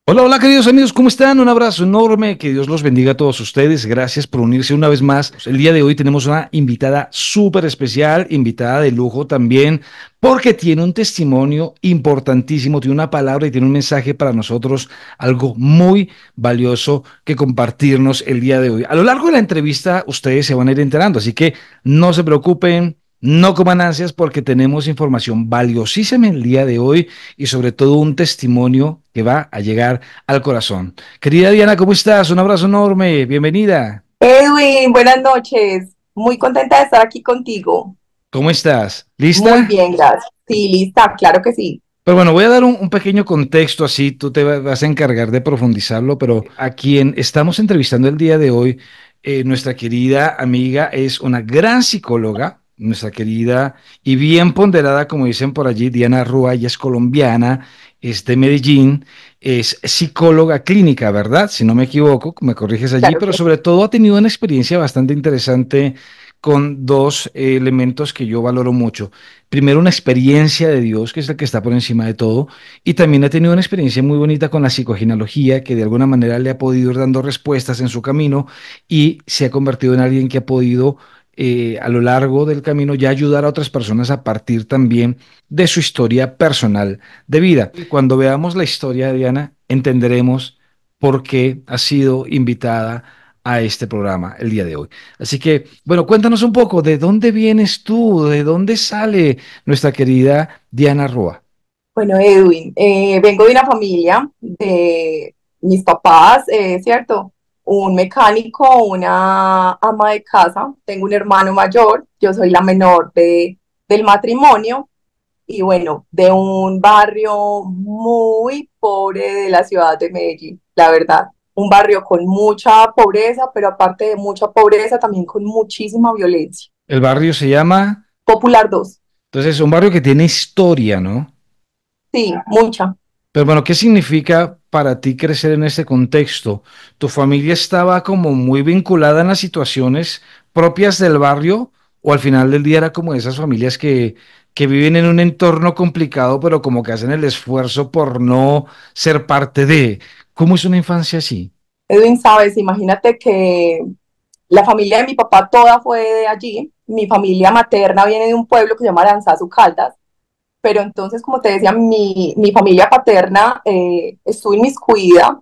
Hola, hola queridos amigos, ¿cómo están? Un abrazo enorme, que Dios los bendiga a todos ustedes. Gracias por unirse una vez más. El día de hoy tenemos una invitada súper especial, invitada de lujo también, porque tiene un testimonio importantísimo, tiene una palabra y tiene un mensaje para nosotros, algo muy valioso que compartirnos el día de hoy. A lo largo de la entrevista ustedes se van a ir enterando, así que no se preocupen. No coman ansias porque tenemos información valiosísima el día de hoy y sobre todo un testimonio que va a llegar al corazón. Querida Diana, ¿cómo estás? Un abrazo enorme, bienvenida. Edwin, buenas noches. Muy contenta de estar aquí contigo. ¿Cómo estás? Muy ¿Lista? bien, gracias. Sí, lista, claro que sí. Pero bueno, voy a dar un pequeño contexto así, tú te vas a encargar de profundizarlo, pero a quien estamos entrevistando el día de hoy, nuestra querida amiga es una gran psicóloga, nuestra querida y bien ponderada, como dicen por allí, Diana Rúa, ella es colombiana, es de Medellín, es psicóloga clínica, ¿verdad? Si no me equivoco, me corriges allí, Claro pero que sobre todo ha tenido una experiencia bastante interesante con dos elementos que yo valoro mucho. Primero, una experiencia de Dios, que es el que está por encima de todo, y también ha tenido una experiencia muy bonita con la psicogenealogía, que de alguna manera le ha podido ir dando respuestas en su camino y se ha convertido en alguien que ha podido a lo largo del camino ya ayudar a otras personas a partir también de su historia personal de vida. Y cuando veamos la historia de Diana, entenderemos por qué ha sido invitada a este programa el día de hoy. Así que, bueno, cuéntanos un poco, ¿de dónde vienes tú? ¿De dónde sale nuestra querida Diana Roa? bueno, Edwin, vengo de una familia de mis papás, ¿cierto? Un mecánico, una ama de casa, tengo un hermano mayor, yo soy la menor del matrimonio y bueno, de un barrio muy pobre de la ciudad de Medellín, la verdad. Un barrio con mucha pobreza, pero aparte de mucha pobreza, también con muchísima violencia. El barrio se llama, Popular 2, entonces, un barrio que tiene historia, ¿no? sí, mucha. Pero bueno, ¿qué significa para ti crecer en este contexto? ¿Tu familia estaba como muy vinculada en las situaciones propias del barrio o al final del día era como esas familias que viven en un entorno complicado, pero como que hacen el esfuerzo por no ser parte de? ¿Cómo es una infancia así? Edwin, sabes, imagínate que la familia de mi papá toda fue de allí. Mi familia materna viene de un pueblo que se llama Aranzazu Caldas, pero entonces, como te decía, mi familia paterna estuvo inmiscuida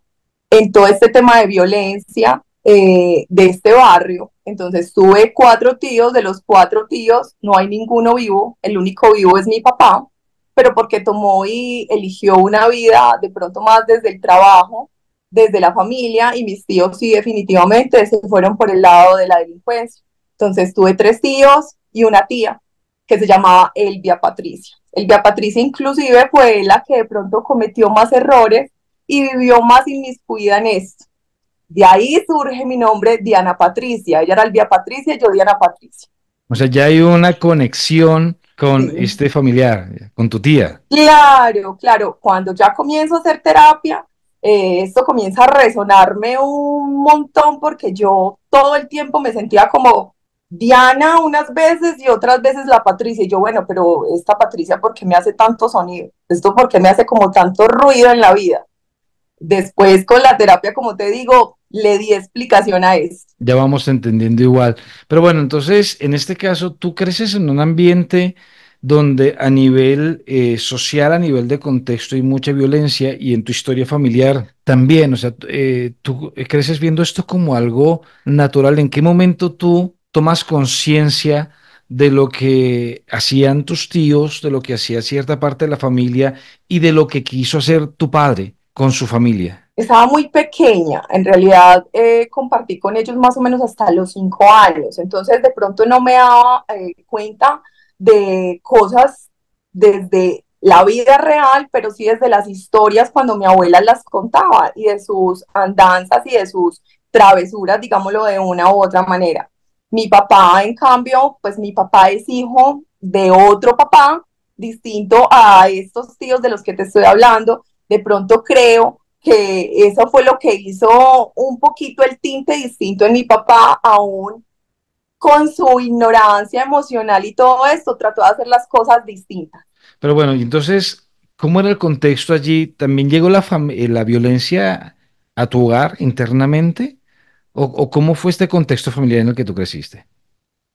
en todo este tema de violencia de este barrio. Entonces tuve cuatro tíos, de los cuatro tíos no hay ninguno vivo, el único vivo es mi papá, pero porque tomó y eligió una vida de pronto más desde el trabajo, desde la familia, y mis tíos sí definitivamente se fueron por el lado de la delincuencia. Entonces tuve tres tíos y una tía que se llamaba Elvia Patricia. Elvia Patricia inclusive fue la que de pronto cometió más errores y vivió más inmiscuida en esto. De ahí surge mi nombre, Diana Patricia. Ella era Elvia Patricia y yo Diana Patricia. O sea, ya hay una conexión con Sí. este familiar, con tu tía. Claro, claro. Cuando ya comienzo a hacer terapia, esto comienza a resonarme un montón porque yo todo el tiempo me sentía como Diana unas veces y otras veces la Patricia. Y yo, bueno, pero esta Patricia, ¿por qué me hace tanto sonido? ¿Esto por qué me hace como tanto ruido en la vida? Después con la terapia, como te digo, le di explicación a esto. Ya vamos entendiendo igual. Pero bueno, entonces, en este caso, tú creces en un ambiente donde a nivel social, a nivel de contexto, hay mucha violencia y en tu historia familiar también. O sea, tú creces viendo esto como algo natural. ¿En qué momento tú tomas conciencia de lo que hacían tus tíos, de lo que hacía cierta parte de la familia y de lo que quiso hacer tu padre con su familia? Estaba muy pequeña, en realidad compartí con ellos más o menos hasta los 5 años, entonces de pronto no me daba cuenta de cosas desde la vida real, pero sí desde las historias cuando mi abuela las contaba y de sus andanzas y de sus travesuras, digámoslo de una u otra manera. Mi papá, en cambio, pues mi papá es hijo de otro papá distinto a estos tíos de los que te estoy hablando. De pronto creo que eso fue lo que hizo un poquito el tinte distinto en mi papá, aún con su ignorancia emocional y todo esto, trató de hacer las cosas distintas. Pero bueno, y entonces, ¿Cómo era el contexto allí? ¿También llegó la violencia a tu hogar internamente? O cómo fue este contexto familiar en el que tú creciste?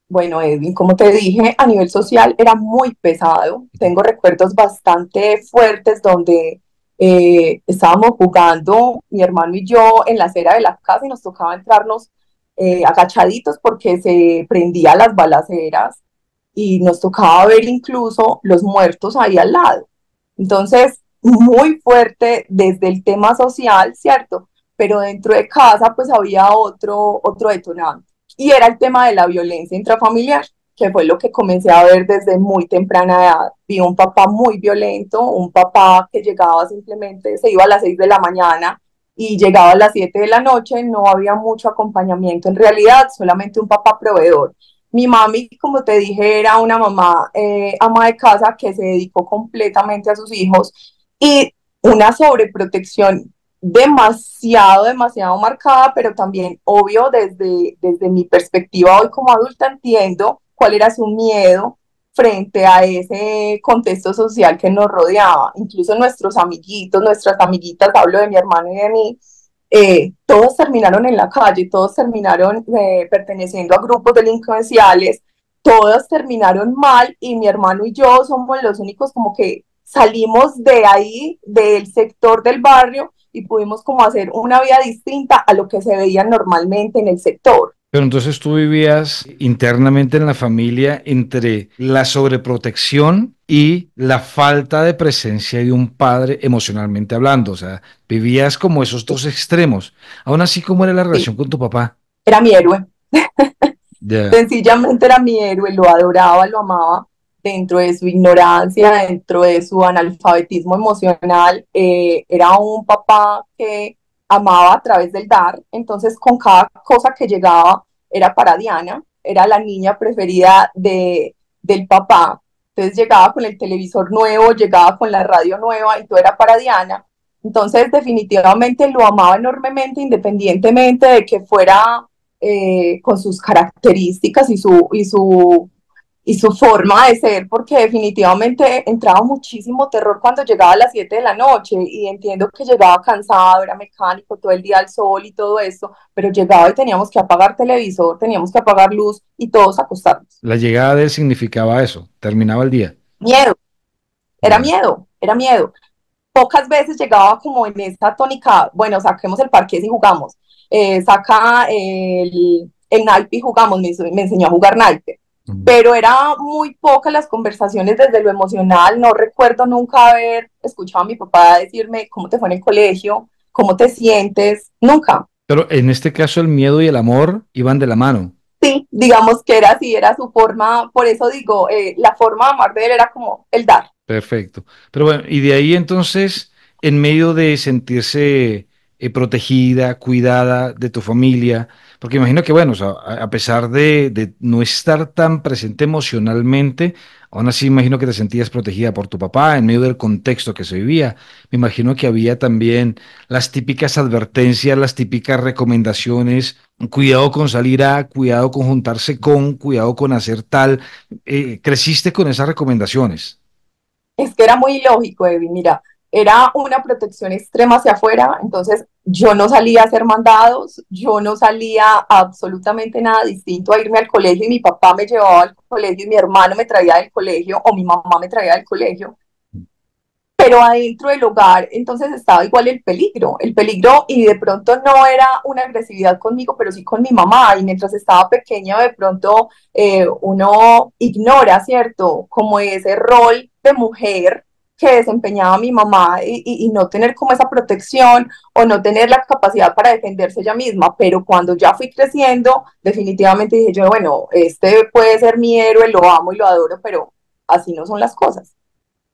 Bueno, Edwin, como te dije, a nivel social era muy pesado. Tengo recuerdos bastante fuertes donde estábamos jugando, mi hermano y yo, en la acera de la casa y nos tocaba entrarnos agachaditos porque se prendían las balaceras y nos tocaba ver incluso los muertos ahí al lado. Entonces, muy fuerte desde el tema social, ¿cierto? Pero dentro de casa pues había otro detonante y era el tema de la violencia intrafamiliar, que fue lo que comencé a ver desde muy temprana edad. Vi un papá muy violento, un papá que llegaba simplemente, se iba a las 6 de la mañana y llegaba a las 7 de la noche, no había mucho acompañamiento en realidad, solamente un papá proveedor. Mi mami, como te dije, era una mamá ama de casa que se dedicó completamente a sus hijos y una sobreprotección demasiado marcada, pero también obvio desde mi perspectiva hoy como adulta entiendo cuál era su miedo frente a ese contexto social que nos rodeaba. Incluso nuestros amiguitos, nuestras amiguitas, hablo de mi hermano y de mí, todos terminaron en la calle, todos terminaron perteneciendo a grupos delincuenciales, todos terminaron mal y mi hermano y yo somos los únicos como que salimos de ahí, del sector del barrio y pudimos como hacer una vida distinta a lo que se veía normalmente en el sector. Pero entonces tú vivías internamente en la familia entre la sobreprotección y la falta de presencia de un padre emocionalmente hablando. O sea, vivías como esos dos extremos. Aún así, ¿cómo era la Sí, relación con tu papá? era mi héroe. Ya. Sencillamente era mi héroe, lo adoraba, lo amaba dentro de su ignorancia, dentro de su analfabetismo emocional. Era un papá que amaba a través del dar, entonces con cada cosa que llegaba era para Diana, era la niña preferida del papá. Entonces llegaba con el televisor nuevo, llegaba con la radio nueva y todo era para Diana. Entonces definitivamente lo amaba enormemente, independientemente de que fuera con sus características y su forma de ser, porque definitivamente entraba muchísimo terror cuando llegaba a las 7 de la noche y entiendo que llegaba cansado, era mecánico todo el día al sol y todo eso, pero llegaba y teníamos que apagar televisor, teníamos que apagar luz y todos acostarnos. La llegada de él significaba eso. Terminaba el día. Miedo, era Ya. miedo, era miedo. Pocas veces llegaba como en esta tónica, bueno, saquemos el parqués y jugamos, saca el naipe y jugamos, me enseñó a jugar naipe, Mm. pero era muy pocas las conversaciones desde lo emocional, no recuerdo nunca haber escuchado a mi papá decirme cómo te fue en el colegio, cómo te sientes, nunca. Pero en este caso el miedo y el amor iban de la mano. Sí, digamos que era así, era su forma, por eso digo, la forma de amar de él era como el dar. Perfecto. Pero bueno, y de ahí entonces, en medio de sentirse protegida, cuidada de tu familia, porque imagino que, bueno, o sea, a pesar de no estar tan presente emocionalmente, aún así imagino que te sentías protegida por tu papá en medio del contexto que se vivía. Me imagino que había también las típicas advertencias, las típicas recomendaciones, cuidado con salir a, cuidado con juntarse con, cuidado con hacer tal. ¿Creciste con esas recomendaciones? Es que era muy ilógico, Evi, mira, era una protección extrema hacia afuera, entonces yo no salía a hacer mandados, yo no salía a absolutamente nada distinto a irme al colegio y mi papá me llevaba al colegio y mi hermano me traía del colegio o mi mamá me traía del colegio, pero adentro del hogar entonces estaba igual el peligro y de pronto no era una agresividad conmigo, pero sí con mi mamá y mientras estaba pequeña de pronto uno ignora, ¿cierto? Como ese rol de mujer que desempeñaba mi mamá y no tener como esa protección o no tener la capacidad para defenderse ella misma, pero cuando ya fui creciendo, definitivamente dije yo, bueno, este puede ser mi héroe, lo amo y lo adoro, pero así no son las cosas.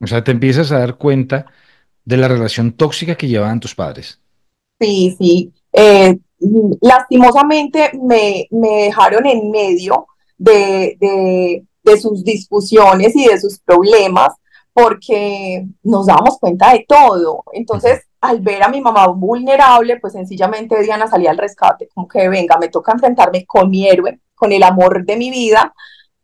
O sea, te empiezas a dar cuenta de la relación tóxica que llevaban tus padres. Sí, sí. Lastimosamente me dejaron en medio de sus discusiones y de sus problemas porque nos dábamos cuenta de todo. Ujú. Entonces, al ver a mi mamá vulnerable, pues sencillamente Diana salía al rescate, como que venga, me toca enfrentarme con mi héroe, con el amor de mi vida,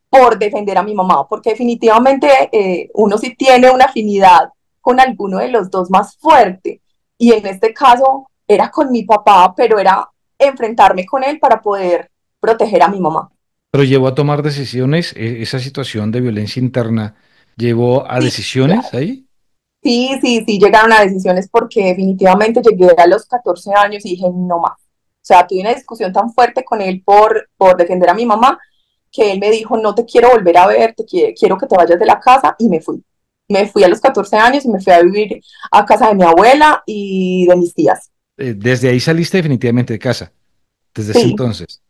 por defender a mi mamá, porque definitivamente uno sí tiene una afinidad con alguno de los dos más fuerte. Y en este caso era con mi papá, pero era enfrentarme con él para poder proteger a mi mamá. Pero llevó a tomar decisiones, esa situación de violencia interna llevó a Sí, decisiones claro. ahí. Sí, sí, sí, llegaron a decisiones porque definitivamente llegué a los 14 años y dije, no más. O sea, tuve una discusión tan fuerte con él por defender a mi mamá que él me dijo, no te quiero volver a ver, quiero que te vayas de la casa y me fui. Me fui a los 14 años y me fui a vivir a casa de mi abuela y de mis tías. Desde ahí saliste definitivamente de casa, desde ese Sí, entonces.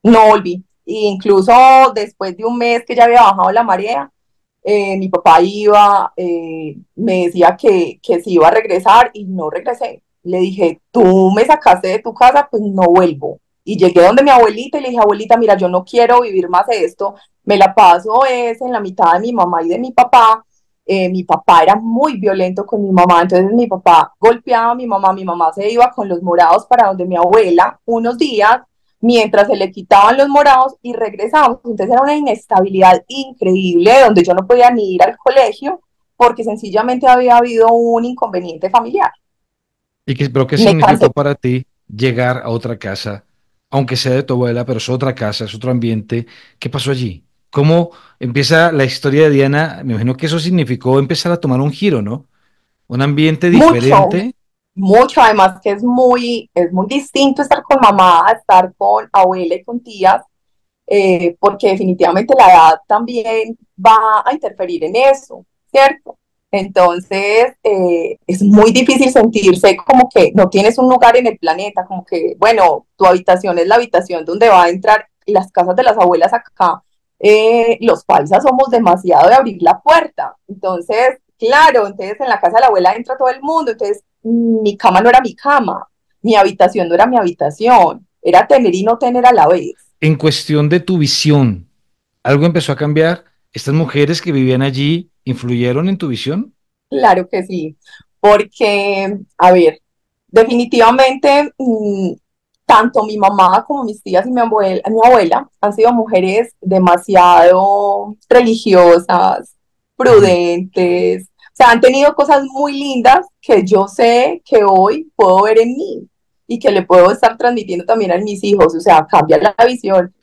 no volví. E incluso después de un mes que ya había bajado la marea, mi papá iba, me decía que se iba a regresar y no regresé. Le dije, tú me sacaste de tu casa, pues no vuelvo. Y llegué donde mi abuelita y le dije, abuelita, mira, yo no quiero vivir más de esto, me la paso es en la mitad de mi mamá y de mi papá era muy violento con mi mamá, entonces mi papá golpeaba a mi mamá se iba con los morados para donde mi abuela unos días, mientras se le quitaban los morados y regresábamos. Entonces era una inestabilidad increíble donde yo no podía ni ir al colegio porque sencillamente había habido un inconveniente familiar. Pero qué Me cansé significó para ti llegar a otra casa, aunque sea de tu abuela, pero es otra casa, es otro ambiente? ¿Qué pasó allí? ¿Cómo empieza la historia de Diana? Me imagino que eso significó empezar a tomar un giro, ¿no? Un ambiente mucho, diferente. mucho, además que es muy distinto estar con mamá a estar con abuela y con tías, porque definitivamente la edad también va a interferir en eso, ¿cierto? Entonces, es muy difícil sentirse como que no tienes un lugar en el planeta, como que, bueno, tu habitación es la habitación donde va a entrar las casas de las abuelas acá. Los paisas somos demasiado de abrir la puerta. Entonces, claro, entonces en la casa de la abuela entra todo el mundo, entonces mi cama no era mi cama, mi habitación no era mi habitación, era tener y no tener a la vez. En cuestión de tu visión, ¿algo empezó a cambiar? ¿Estas mujeres que vivían allí influyeron en tu visión? Claro que sí, porque, a ver, definitivamente, tanto mi mamá como mis tías y mi abuela han sido mujeres demasiado religiosas, Ujú. prudentes, o sea, han tenido cosas muy lindas que yo sé que hoy puedo ver en mí y que le puedo estar transmitiendo también a mis hijos, o sea, cambia la visión.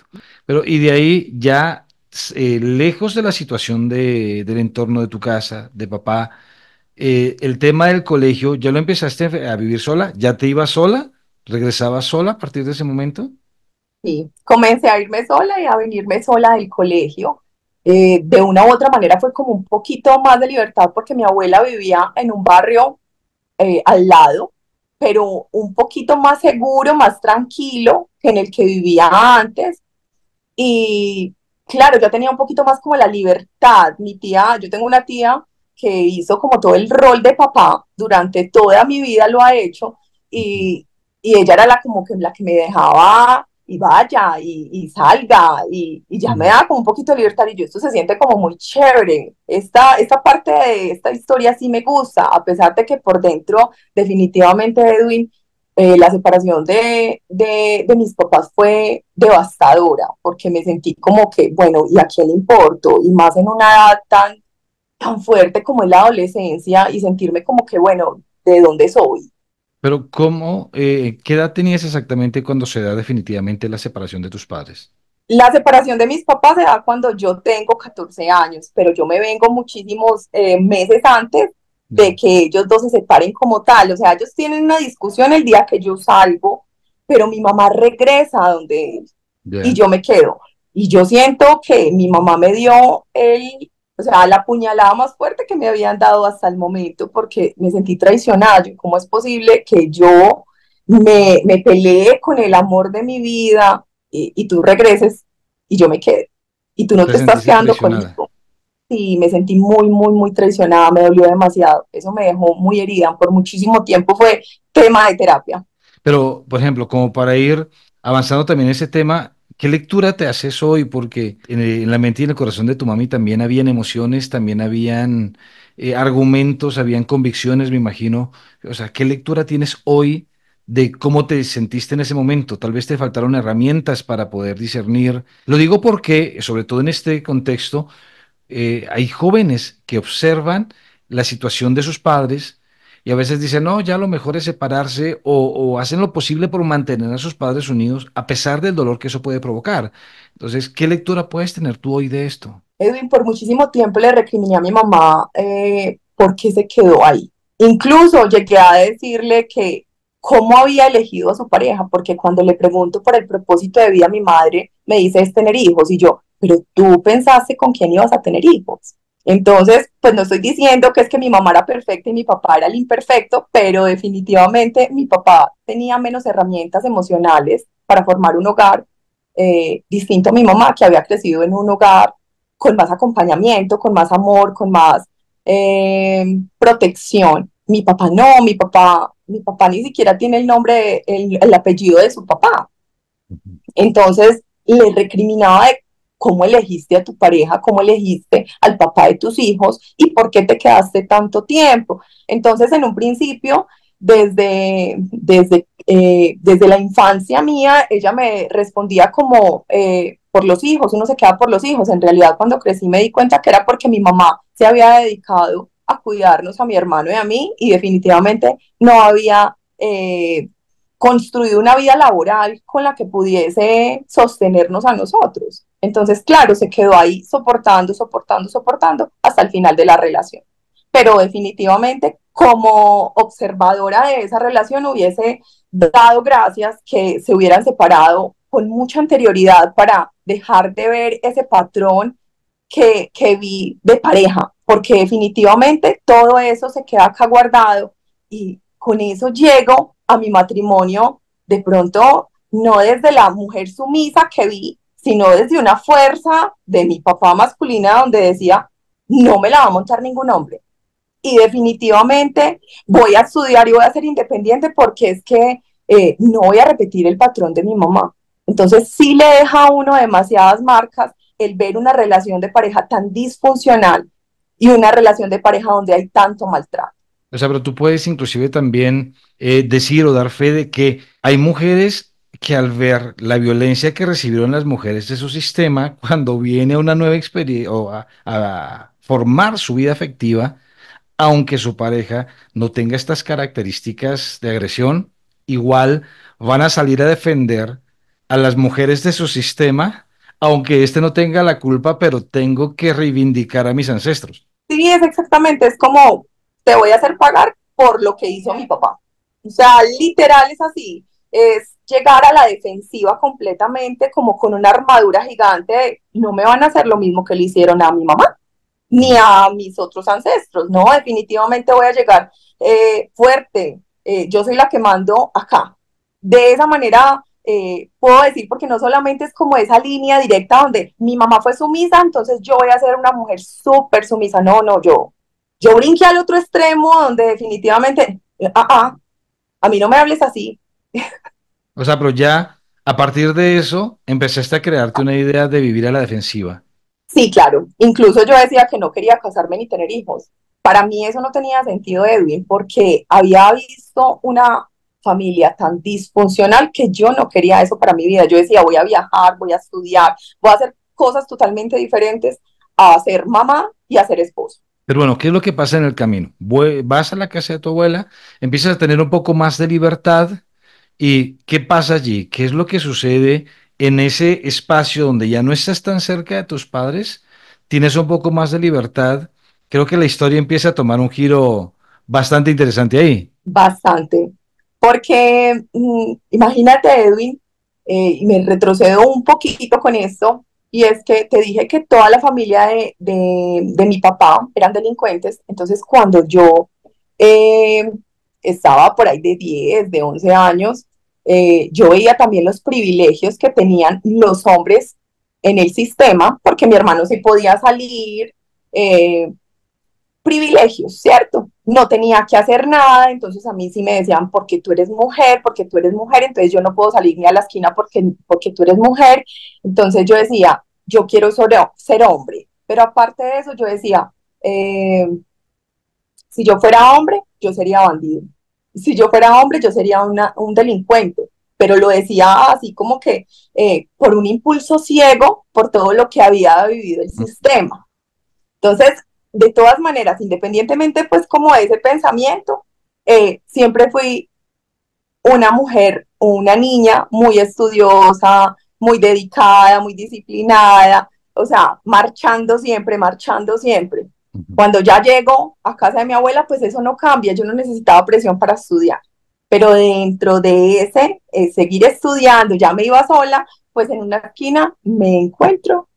Pero y de ahí ya, lejos de la situación del entorno de tu casa, de papá, el tema del colegio, ¿ya lo empezaste a vivir sola? ¿Ya te ibas sola? ¿Regresabas sola a partir de ese momento? Sí, comencé a irme sola y a venirme sola del colegio. De una u otra manera fue como un poquito más de libertad porque mi abuela vivía en un barrio al lado, pero un poquito más seguro, más tranquilo que en el que vivía antes. Y claro, yo tenía un poquito más como la libertad. Mi tía, yo tengo una tía que hizo como todo el rol de papá durante toda mi vida lo ha hecho Ujú. y ella era la como que la que me dejaba y vaya y salga y ya me Ujú. daba como un poquito de libertad y yo esto se siente como muy chévere. Esta parte de esta historia sí me gusta, a pesar de que por dentro definitivamente Edwin la separación de mis papás fue devastadora, porque me sentí como que, bueno, ¿y a quién le importo? Y más en una edad tan fuerte como es la adolescencia y sentirme como que, bueno, ¿de dónde soy? Pero ¿cómo, qué edad tenías exactamente cuando se da definitivamente la separación de tus padres? La separación de mis papás se da cuando yo tengo 14 años, pero yo me vengo muchísimos meses antes de Ya, que ellos dos se separen como tal. O sea, ellos tienen una discusión el día que yo salgo, pero mi mamá regresa a donde él y ya. yo me quedo. Y yo siento que mi mamá me dio o sea, la puñalada más fuerte que me habían dado hasta el momento porque me sentí traicionada. Yo, ¿cómo es posible que yo me peleé con el amor de mi vida y tú regreses y yo me quede? Y tú no Te te estás sentiste quedando traicionada. conmigo. Y me sentí muy, muy, muy traicionada, me dolió demasiado. Eso me dejó muy herida. Por muchísimo tiempo fue tema de terapia. Pero, por ejemplo, como para ir avanzando también en ese tema, ¿qué lectura te haces hoy? Porque en la mente y en el corazón de tu mami también habían emociones, también habían argumentos, habían convicciones, me imagino. O sea, ¿qué lectura tienes hoy de cómo te sentiste en ese momento? Tal vez te faltaron herramientas para poder discernir. Lo digo porque, sobre todo en este contexto, hay jóvenes que observan la situación de sus padres y a veces dicen, no, ya lo mejor es separarse o hacen lo posible por mantener a sus padres unidos a pesar del dolor que eso puede provocar. Entonces, ¿qué lectura puedes tener tú hoy de esto? Edwin, por muchísimo tiempo le recriminé a mi mamá por qué se quedó ahí. Incluso llegué a decirle que cómo había elegido a su pareja, porque cuando le pregunto por el propósito de vida a mi madre, me dice es tener hijos, y yo, pero tú pensaste con quién ibas a tener hijos. Entonces, pues no estoy diciendo que es que mi mamá era perfecta y mi papá era el imperfecto, pero definitivamente mi papá tenía menos herramientas emocionales para formar un hogar, distinto a mi mamá, que había crecido en un hogar con más acompañamiento, con más amor, con más protección. Mi papá no, mi papá ni siquiera tiene el nombre, el apellido de su papá. Entonces le recriminaba de cómo elegiste a tu pareja, cómo elegiste al papá de tus hijos y por qué te quedaste tanto tiempo. Entonces, en un principio, desde la infancia mía, ella me respondía como por los hijos, uno se queda por los hijos. En realidad, cuando crecí me di cuenta que era porque mi mamá se había dedicado a cuidarnos a mi hermano y a mí y definitivamente no había construido una vida laboral con la que pudiese sostenernos a nosotros. Entonces, claro, se quedó ahí soportando, soportando, soportando hasta el final de la relación. Pero definitivamente, como observadora de esa relación, hubiese dado gracias que se hubieran separado con mucha anterioridad para dejar de ver ese patrón que vi de pareja, porque definitivamente todo eso se queda acá guardado y con eso llego a mi matrimonio de pronto no desde la mujer sumisa que vi, sino desde una fuerza de mi papá masculina donde decía, no me la va a montar ningún hombre. Y definitivamente voy a estudiar y voy a ser independiente porque es que no voy a repetir el patrón de mi mamá. Entonces sí le deja a uno demasiadas marcas el ver una relación de pareja tan disfuncional y una relación de pareja donde hay tanto maltrato. O sea, pero tú puedes inclusive también decir o dar fe de que hay mujeres que al ver la violencia que recibieron las mujeres de su sistema, cuando viene una nueva experiencia o a formar su vida afectiva, aunque su pareja no tenga estas características de agresión, igual van a salir a defender a las mujeres de su sistema, aunque éste no tenga la culpa, pero tengo que reivindicar a mis ancestros. Sí, es exactamente, es como te voy a hacer pagar por lo que hizo mi papá. O sea, literal es así, es llegar a la defensiva completamente como con una armadura gigante de no me van a hacer lo mismo que le hicieron a mi mamá ni a mis otros ancestros, no, definitivamente voy a llegar fuerte, yo soy la que mando acá. De esa manera puedo decir, porque no solamente es como esa línea directa donde mi mamá fue sumisa, entonces yo voy a ser una mujer súper sumisa, no, no, yo brinqué al otro extremo donde definitivamente, a mí no me hables así. O sea, pero ya a partir de eso empezaste a crearte una idea de vivir a la defensiva. Sí, claro. Incluso yo decía que no quería casarme ni tener hijos. Para mí eso no tenía sentido, Edwin, porque había visto una familia tan disfuncional que yo no quería eso para mi vida. Yo decía, voy a viajar, voy a estudiar, voy a hacer cosas totalmente diferentes a ser mamá y a ser esposo. Pero bueno, ¿qué es lo que pasa en el camino? Vas a la casa de tu abuela, empiezas a tener un poco más de libertad y ¿qué pasa allí? ¿Qué es lo que sucede en ese espacio donde ya no estás tan cerca de tus padres? Tienes un poco más de libertad. Creo que la historia empieza a tomar un giro bastante interesante ahí. Bastante. Porque imagínate, Edwin, y me retrocedo un poquito con esto, y es que te dije que toda la familia de mi papá eran delincuentes, entonces cuando yo eh, estaba por ahí de 10 de 11 años, yo veía también los privilegios que tenían los hombres en el sistema, porque mi hermano sí podía salir, privilegios, ¿cierto? No tenía que hacer nada, entonces a mí sí me decían, porque tú eres mujer, porque tú eres mujer, entonces yo no puedo salir ni a la esquina porque tú eres mujer. Entonces yo decía, yo quiero ser hombre, pero aparte de eso yo decía, si yo fuera hombre, yo sería bandido. Si yo fuera hombre, yo sería un delincuente. Pero lo decía así como que por un impulso ciego, por todo lo que había vivido el sistema. Entonces, de todas maneras, independientemente pues como de ese pensamiento, siempre fui una mujer, una niña muy estudiosa, muy dedicada, muy disciplinada, o sea, marchando siempre, marchando siempre. Ujú. Cuando ya llego a casa de mi abuela, pues eso no cambia, yo no necesitaba presión para estudiar, pero dentro de ese seguir estudiando, ya me iba sola, pues en una esquina me encuentro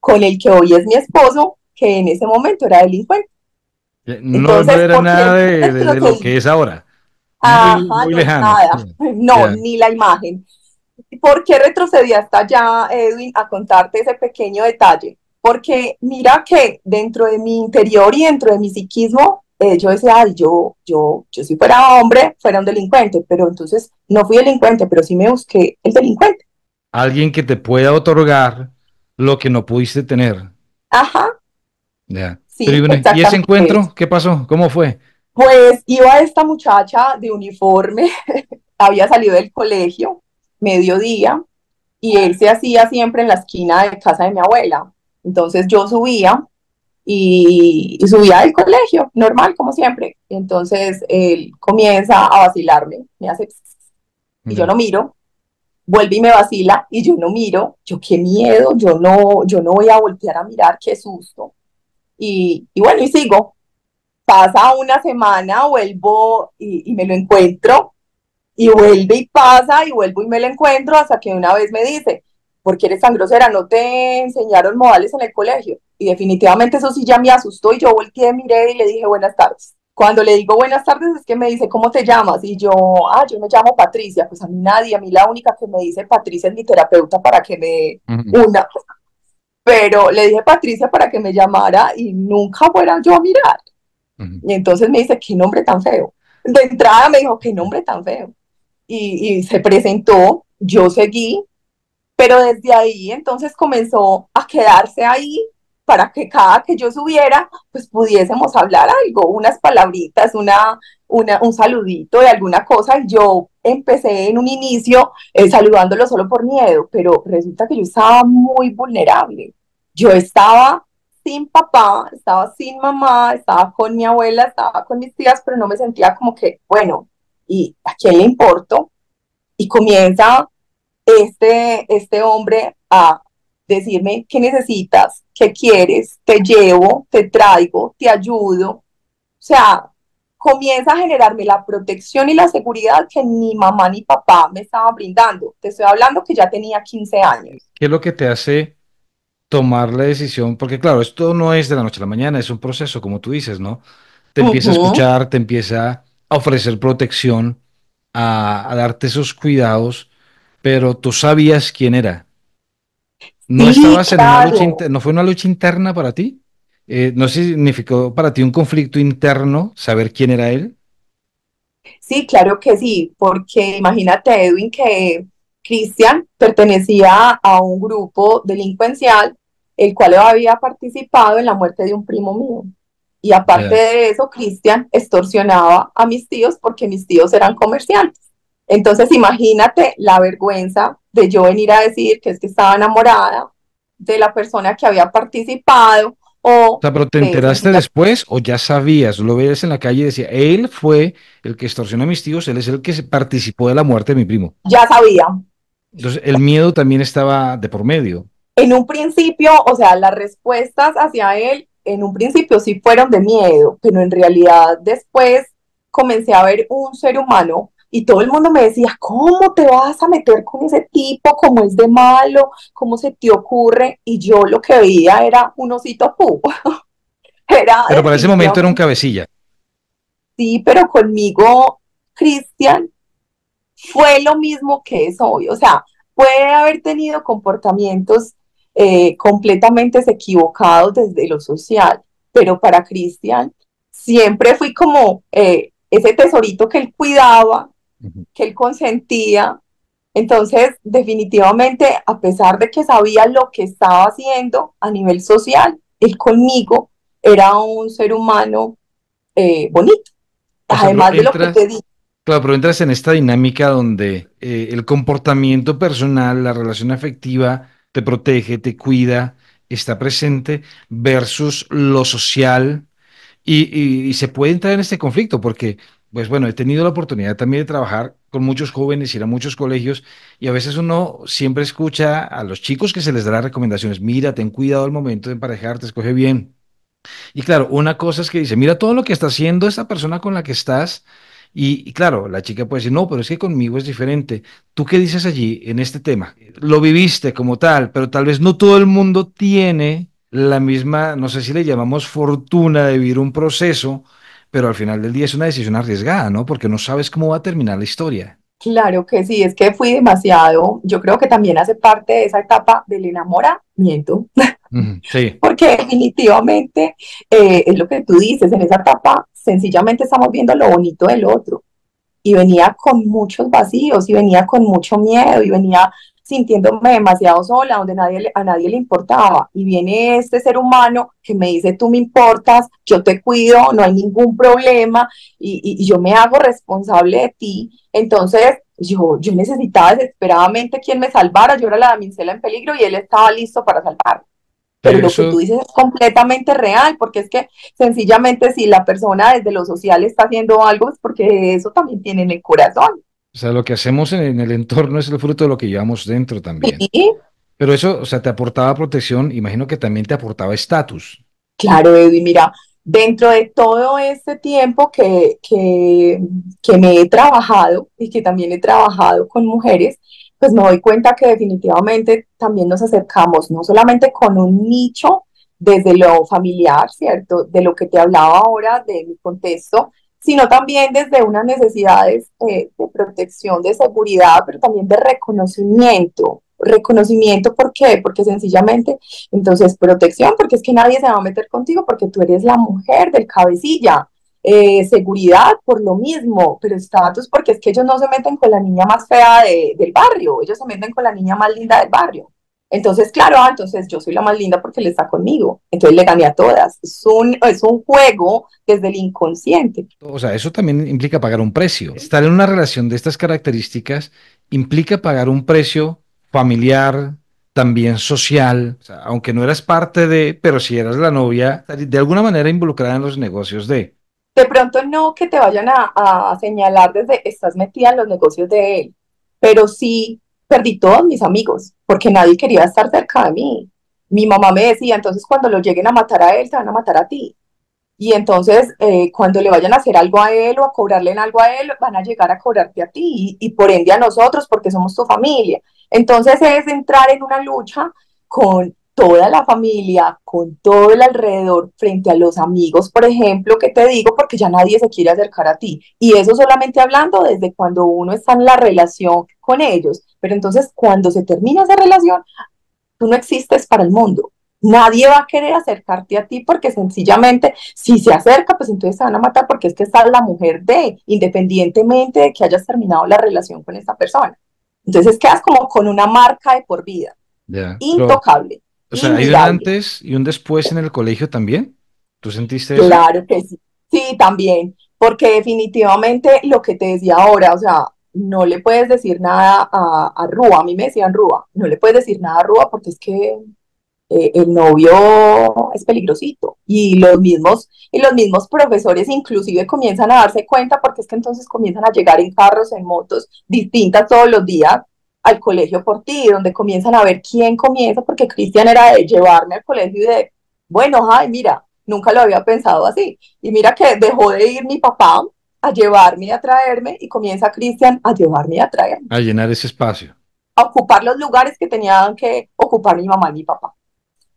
con el que hoy es mi esposo, que en ese momento era delincuente. No, no Entonces, era ¿por qué nada de lo que retrocedí? es ahora. Muy, Ajá, muy no, lejano. nada, no, Ya. ni la imagen. ¿Por qué retrocedí hasta allá, Edwin, a contarte ese pequeño detalle? Porque mira que dentro de mi interior y dentro de mi psiquismo, yo decía, ay, yo si fuera hombre, fuera un delincuente, pero entonces no fui delincuente, pero sí me busqué el delincuente. Alguien que te pueda otorgar lo que no pudiste tener. Ajá, Ya. Pero y sí, bueno, ¿y ese exactamente eso. encuentro? ¿Qué pasó? ¿Cómo fue? Pues iba esta muchacha de uniforme, había salido del colegio, mediodía, y él se hacía siempre en la esquina de casa de mi abuela. Entonces yo subía y subía del colegio, normal, como siempre. Entonces él comienza a vacilarme, me hace, y yo Ya. no miro, vuelve y me vacila, y yo no miro, yo qué miedo, yo no voy a voltear a mirar, qué susto. Y bueno, y sigo. Pasa una semana, vuelvo y me lo encuentro, y vuelve y pasa, y vuelvo y me lo encuentro, hasta que una vez me dice, ¿por qué eres tan grosera? ¿No te enseñaron modales en el colegio? Y definitivamente eso sí ya me asustó, y yo volteé, miré y le dije buenas tardes. Cuando le digo buenas tardes es que me dice, ¿cómo te llamas? Y yo, yo me llamo Patricia. Pues a mí nadie, a mí la única que me dice Patricia es mi terapeuta para que me dé Ujú. una. Pero le dije Patricia para que me llamara y nunca fuera yo a mirar. Ujú. Y entonces me dice, qué nombre tan feo. De entrada me dijo, qué nombre tan feo. Y se presentó, yo seguí, pero desde ahí entonces comenzó a quedarse ahí para que cada que yo subiera, pues pudiésemos hablar algo, unas palabritas, un saludito de alguna cosa. Y yo empecé en un inicio saludándolo solo por miedo, pero resulta que yo estaba muy vulnerable. Yo estaba sin papá, estaba sin mamá, estaba con mi abuela, estaba con mis tías, pero no me sentía como que, bueno, ¿y a quién le importo? Y comienza este hombre a decirme qué necesitas, qué quieres, te llevo, te traigo, te ayudo. O sea, comienza a generarme la protección y la seguridad que ni mamá ni papá me estaban brindando. Te estoy hablando que ya tenía 15 años. ¿Qué es lo que te hace tomar la decisión? Porque claro, esto no es de la noche a la mañana, es un proceso, como tú dices, ¿no? Te Uh empieza a -huh. escuchar, te empieza a ofrecer protección, a darte esos cuidados, pero tú sabías quién era. ¿No Sí, estabas en una lucha, claro. no fue una lucha interna para ti? ¿No significó para ti un conflicto interno saber quién era él? Sí, claro que sí, porque imagínate, Edwin, que Cristian pertenecía a un grupo delincuencial, el cual había participado en la muerte de un primo mío. Y aparte Ya. de eso, Cristian extorsionaba a mis tíos porque mis tíos eran comerciantes. Entonces, imagínate la vergüenza de yo venir a decir que es que estaba enamorada de la persona que había participado O o sea, pero ¿te de enteraste sencillamente, después o ya sabías? Lo veías en la calle y decía, él fue el que extorsionó a mis tíos, él es el que participó de la muerte de mi primo. ya sabía. Entonces, el miedo también estaba de por medio. En un principio, o sea, las respuestas hacia él, en un principio sí fueron de miedo, pero en realidad después comencé a ver un ser humano y todo el mundo me decía, ¿cómo te vas a meter con ese tipo? ¿Cómo es de malo? ¿Cómo se te ocurre? Y yo lo que veía era un osito pu, era Pero para ese momento era un definitivamente cabecilla. sí, pero conmigo, Cristian, fue lo mismo que es hoy. O sea, puede haber tenido comportamientos completamente equivocados desde lo social, pero para Cristian siempre fui como ese tesorito que él cuidaba, Ujú. que él consentía. Entonces, definitivamente, a pesar de que sabía lo que estaba haciendo a nivel social, él conmigo era un ser humano bonito. O sea, pero Además de lo que entras, te digo, claro, pero entras en esta dinámica donde el comportamiento personal, la relación afectiva te protege, te cuida está presente versus lo social y se puede entrar en este conflicto porque, pues bueno, he tenido la oportunidad también de trabajar con muchos jóvenes, ir a muchos colegios y a veces uno siempre escucha a los chicos que se les da las recomendaciones, mira, ten cuidado al momento de emparejarte, escoge bien. Y claro, una cosa es que dice, mira todo lo que está haciendo esta persona con la que estás. Y claro, la chica puede decir, no, pero es que conmigo es diferente. ¿Tú qué dices allí en este tema? Lo viviste como tal, pero tal vez no todo el mundo tiene la misma, no sé si le llamamos fortuna de vivir un proceso, pero al final del día es una decisión arriesgada, ¿no? Porque no sabes cómo va a terminar la historia. Claro que sí, es que fui demasiado, yo creo que también hace parte de esa etapa del enamoramiento, Ujú, sí, porque definitivamente es lo que tú dices, en esa etapa sencillamente estamos viendo lo bonito del otro y venía con muchos vacíos y venía con mucho miedo y venía sintiéndome demasiado sola, donde a nadie le importaba. Y viene este ser humano que me dice, tú me importas, yo te cuido, no hay ningún problema y yo me hago responsable de ti. Entonces yo necesitaba desesperadamente quien me salvara, yo era la damisela en peligro y él estaba listo para salvarme. Pero pero lo que tú eso, dices es completamente real, porque es que sencillamente si la persona desde lo social está haciendo algo, es porque eso también tiene en el corazón. o sea, lo que hacemos en el entorno es el fruto de lo que llevamos dentro también. Y Pero eso, o sea, te aportaba protección, imagino que también te aportaba estatus. claro, Edwin, mira, dentro de todo este tiempo que me he trabajado y que también he trabajado con mujeres, pues me doy cuenta que definitivamente también nos acercamos no solamente con un nicho desde lo familiar, ¿cierto? De lo que te hablaba ahora de mi contexto, sino también desde unas necesidades de protección, de seguridad, pero también de reconocimiento. Reconocimiento, ¿por qué? Porque sencillamente entonces, protección, porque es que nadie se va a meter contigo porque tú eres la mujer del cabecilla. Seguridad por lo mismo, pero estatus porque es que ellos no se meten con la niña más fea del barrio, ellos se meten con la niña más linda del barrio. Entonces, claro, entonces yo soy la más linda porque él está conmigo. Entonces le gané a todas. Es un juego desde el inconsciente. O sea, eso también implica pagar un precio. Estar en una relación de estas características implica pagar un precio familiar, también social. O sea, aunque no eras parte de, pero si eras la novia, de alguna manera involucrada en los negocios de. De pronto no que te vayan a señalar desde estás metida en los negocios de él, pero sí perdí todos mis amigos porque nadie quería estar cerca de mí. Mi mamá me decía, entonces cuando lo lleguen a matar a él, te van a matar a ti. Y entonces cuando le vayan a hacer algo a él o a cobrarle en algo a él, van a llegar a cobrarte a ti y por ende a nosotros porque somos tu familia. Entonces es entrar en una lucha con toda la familia, con todo el alrededor, frente a los amigos, por ejemplo, que te digo, porque ya nadie se quiere acercar a ti. Y eso solamente hablando desde cuando uno está en la relación con ellos. Pero entonces cuando se termina esa relación, tú no existes para el mundo. Nadie va a querer acercarte a ti porque sencillamente si se acerca, pues entonces te van a matar porque es que está la mujer de, independientemente de que hayas terminado la relación con esa persona. Entonces quedas como con una marca de por vida, Ya. Pero, intocable, o sea, hay un inmirable. antes y un después en el colegio también. ¿Tú sentiste eso? Claro que sí. Sí, también, porque definitivamente lo que te decía ahora, o sea, no le puedes decir nada a Rúa, a mí me decían Rúa, no le puedes decir nada a Rúa porque es que el novio es peligrosito y los mismos profesores inclusive comienzan a darse cuenta porque es que entonces comienzan a llegar en carros, en motos distintas todos los días al colegio por ti, donde comienzan a ver quién comienza, porque Cristian era de llevarme al colegio y de, bueno, ay, mira, nunca lo había pensado así. Y mira que dejó de ir mi papá a llevarme y a traerme y comienza Cristian a llevarme y a traerme, A llenar ese espacio. a ocupar los lugares que tenían que ocupar mi mamá y mi papá.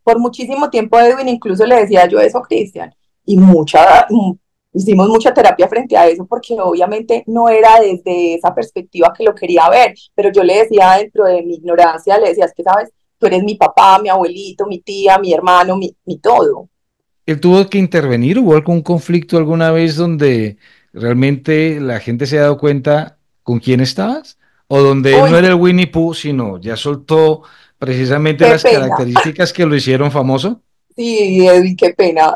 Por muchísimo tiempo, Edwin, incluso le decía yo eso a Cristian, y hicimos mucha terapia frente a eso, porque obviamente no era desde esa perspectiva que lo quería ver, pero yo le decía dentro de mi ignorancia, le decía, es que sabes, tú eres mi papá, mi abuelito, mi tía, mi hermano, mi todo. ¿Él tuvo que intervenir? ¿Hubo algún conflicto alguna vez donde realmente la gente se ha dado cuenta con quién estabas? ¿O donde él no Uy, era el Winnie Pooh, sino ya soltó precisamente qué las pena, características que lo hicieron famoso? sí, Edwin, qué pena.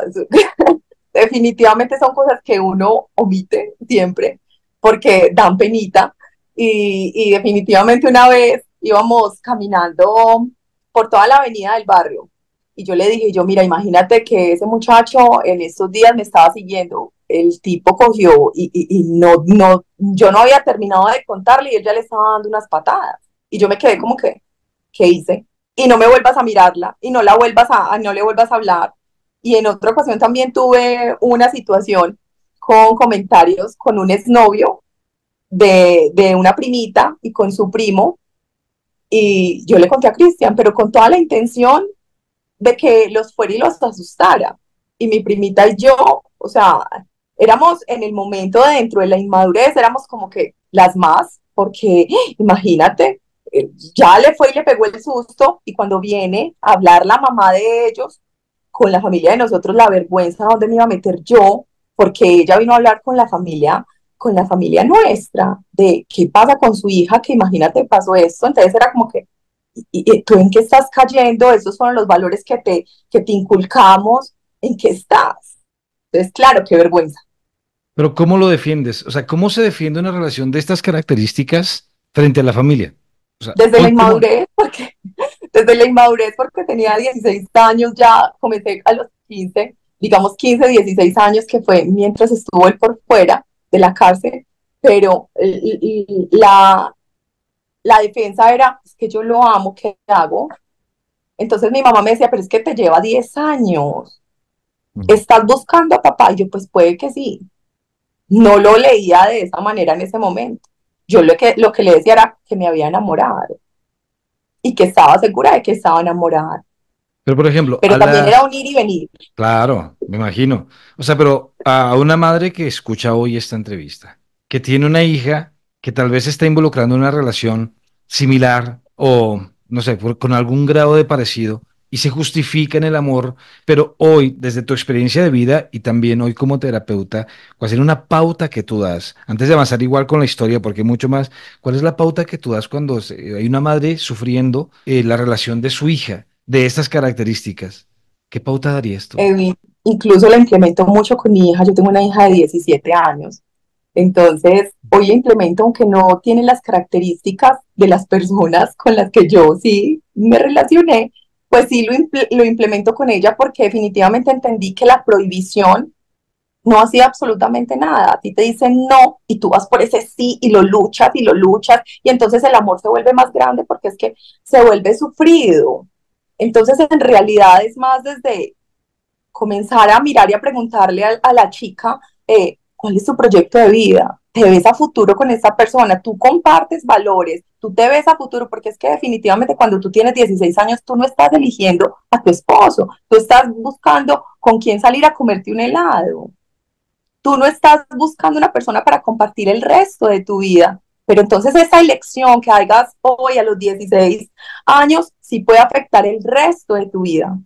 Definitivamente son cosas que uno omite siempre, porque dan penita. Y definitivamente una vez íbamos caminando por toda la avenida del barrio Y yo le dije, yo, mira, imagínate que ese muchacho en estos días me estaba siguiendo. El tipo cogió y no, yo no había terminado de contarle y él ya le estaba dando unas patadas. Y yo me quedé como que, ¿qué hice? Y no me vuelvas a mirarla y no le vuelvas a hablar. Y en otra ocasión también tuve una situación con comentarios con un exnovio de una primita y con su primo. Y yo le conté a Cristian, pero con toda la intención de que los fuera y los asustara. Y mi primita y yo, o sea, éramos en el momento de dentro de la inmadurez, éramos como que las más, porque imagínate, ya le fue y le pegó el susto y cuando viene a hablar la mamá de ellos con la familia de nosotros, la vergüenza donde me iba a meter yo, porque ella vino a hablar con la familia nuestra, de qué pasa con su hija, que imagínate pasó esto, entonces era como que tú en qué estás cayendo, esos son los valores que te inculcamos, en qué estás. Entonces, claro, qué vergüenza. Pero ¿cómo lo defiendes? O sea, ¿cómo se defiende una relación de estas características frente a la familia? O sea, Desde la hoy cómo... inmadurez, porque, desde la inmadurez, porque tenía 16 años, ya comencé a los 15 digamos 15 16 años, que fue mientras estuvo él por fuera de la cárcel, pero la defensa era, es que yo lo amo, ¿qué hago? Entonces mi mamá me decía, pero es que te lleva 10 años, Ujú. ¿estás buscando a papá? Y yo, pues puede que sí. No lo leía de esa manera en ese momento. Yo lo que le decía era que me había enamorado y que estaba segura de que estaba enamorada. Pero, por ejemplo, Pero a también era la... un ir y venir. Claro, me imagino. O sea, pero a una madre que escucha hoy esta entrevista, que tiene una hija que tal vez está involucrando en una relación similar o, no sé, con algún grado de parecido y se justifica en el amor, pero hoy, desde tu experiencia de vida y también hoy como terapeuta, ¿cuál es una pauta que tú das? Antes de avanzar igual con la historia, porque mucho más, ¿cuál es la pauta que tú das cuando hay una madre sufriendo la relación de su hija de estas características? ¿Qué pauta darías tú? Eh, Incluso la implemento mucho con mi hija. Yo tengo una hija de 17 años. Entonces, hoy la implemento, aunque no tiene las características de las personas con las que yo sí me relacioné, pues sí lo implemento con ella porque definitivamente entendí que la prohibición no hacía absolutamente nada. A ti te dicen no y tú vas por ese sí y lo luchas y entonces el amor se vuelve más grande porque es que se vuelve sufrido. Entonces, en realidad es más desde comenzar a mirar y a preguntarle a la chica, ¿cuál es tu proyecto de vida? ¿Te ves a futuro con esa persona? ¿Tú compartes valores? ¿Tú te ves a futuro? Porque es que definitivamente cuando tú tienes 16 años, tú no estás eligiendo a tu esposo, tú estás buscando con quién salir a comerte un helado. Tú no estás buscando una persona para compartir el resto de tu vida. Pero entonces esa elección que hagas hoy a los 16 años sí puede afectar el resto de tu vida.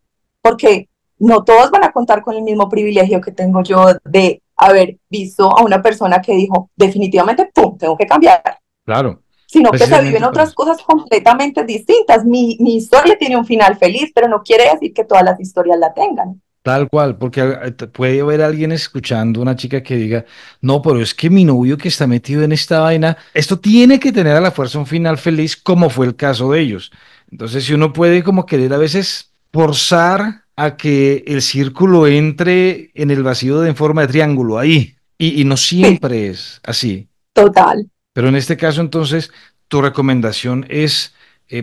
Porque no todos van a contar con el mismo privilegio que tengo yo de haber visto a una persona que dijo, definitivamente, ¡pum!, tengo que cambiar. Claro, Sino que se viven precisamente por otras eso. cosas completamente distintas. Mi historia tiene un final feliz, pero no quiere decir que todas las historias la tengan. Tal cual, porque puede haber alguien escuchando, una chica que diga, no, pero es que mi novio que está metido en esta vaina, esto tiene que tener a la fuerza un final feliz, como fue el caso de ellos. Entonces, si uno puede como querer a veces forzar a que el círculo entre en el vacío de en forma de triángulo ahí, y no Sí, siempre es así. total. Pero en este caso, entonces, tu recomendación es,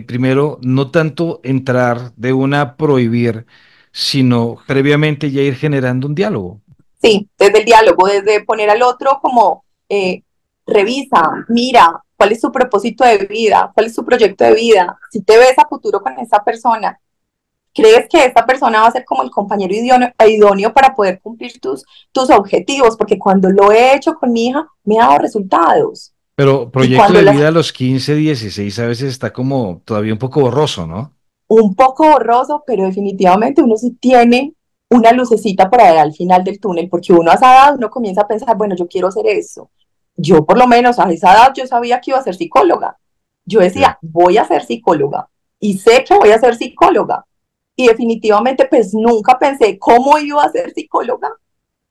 primero, no tanto entrar de una a prohibir, sino previamente ya ir generando un diálogo. Sí, desde el diálogo, desde poner al otro como, revisa, mira, cuál es su propósito de vida, cuál es su proyecto de vida, si te ves a futuro con esa persona, crees que esta persona va a ser como el compañero idóneo para poder cumplir tus objetivos, porque cuando lo he hecho con mi hija, me ha dado resultados. Pero Y proyecto cuando de las vida a los 15, 16 a veces está como todavía un poco borroso, ¿no? un poco borroso, pero definitivamente uno sí tiene una lucecita para ver al final del túnel, porque uno a esa edad uno comienza a pensar, bueno, yo quiero hacer eso. Yo por lo menos a esa edad yo sabía que iba a ser psicóloga. Yo Sí. decía, voy a ser psicóloga y sé que voy a ser psicóloga. Y definitivamente pues nunca pensé cómo iba a ser psicóloga,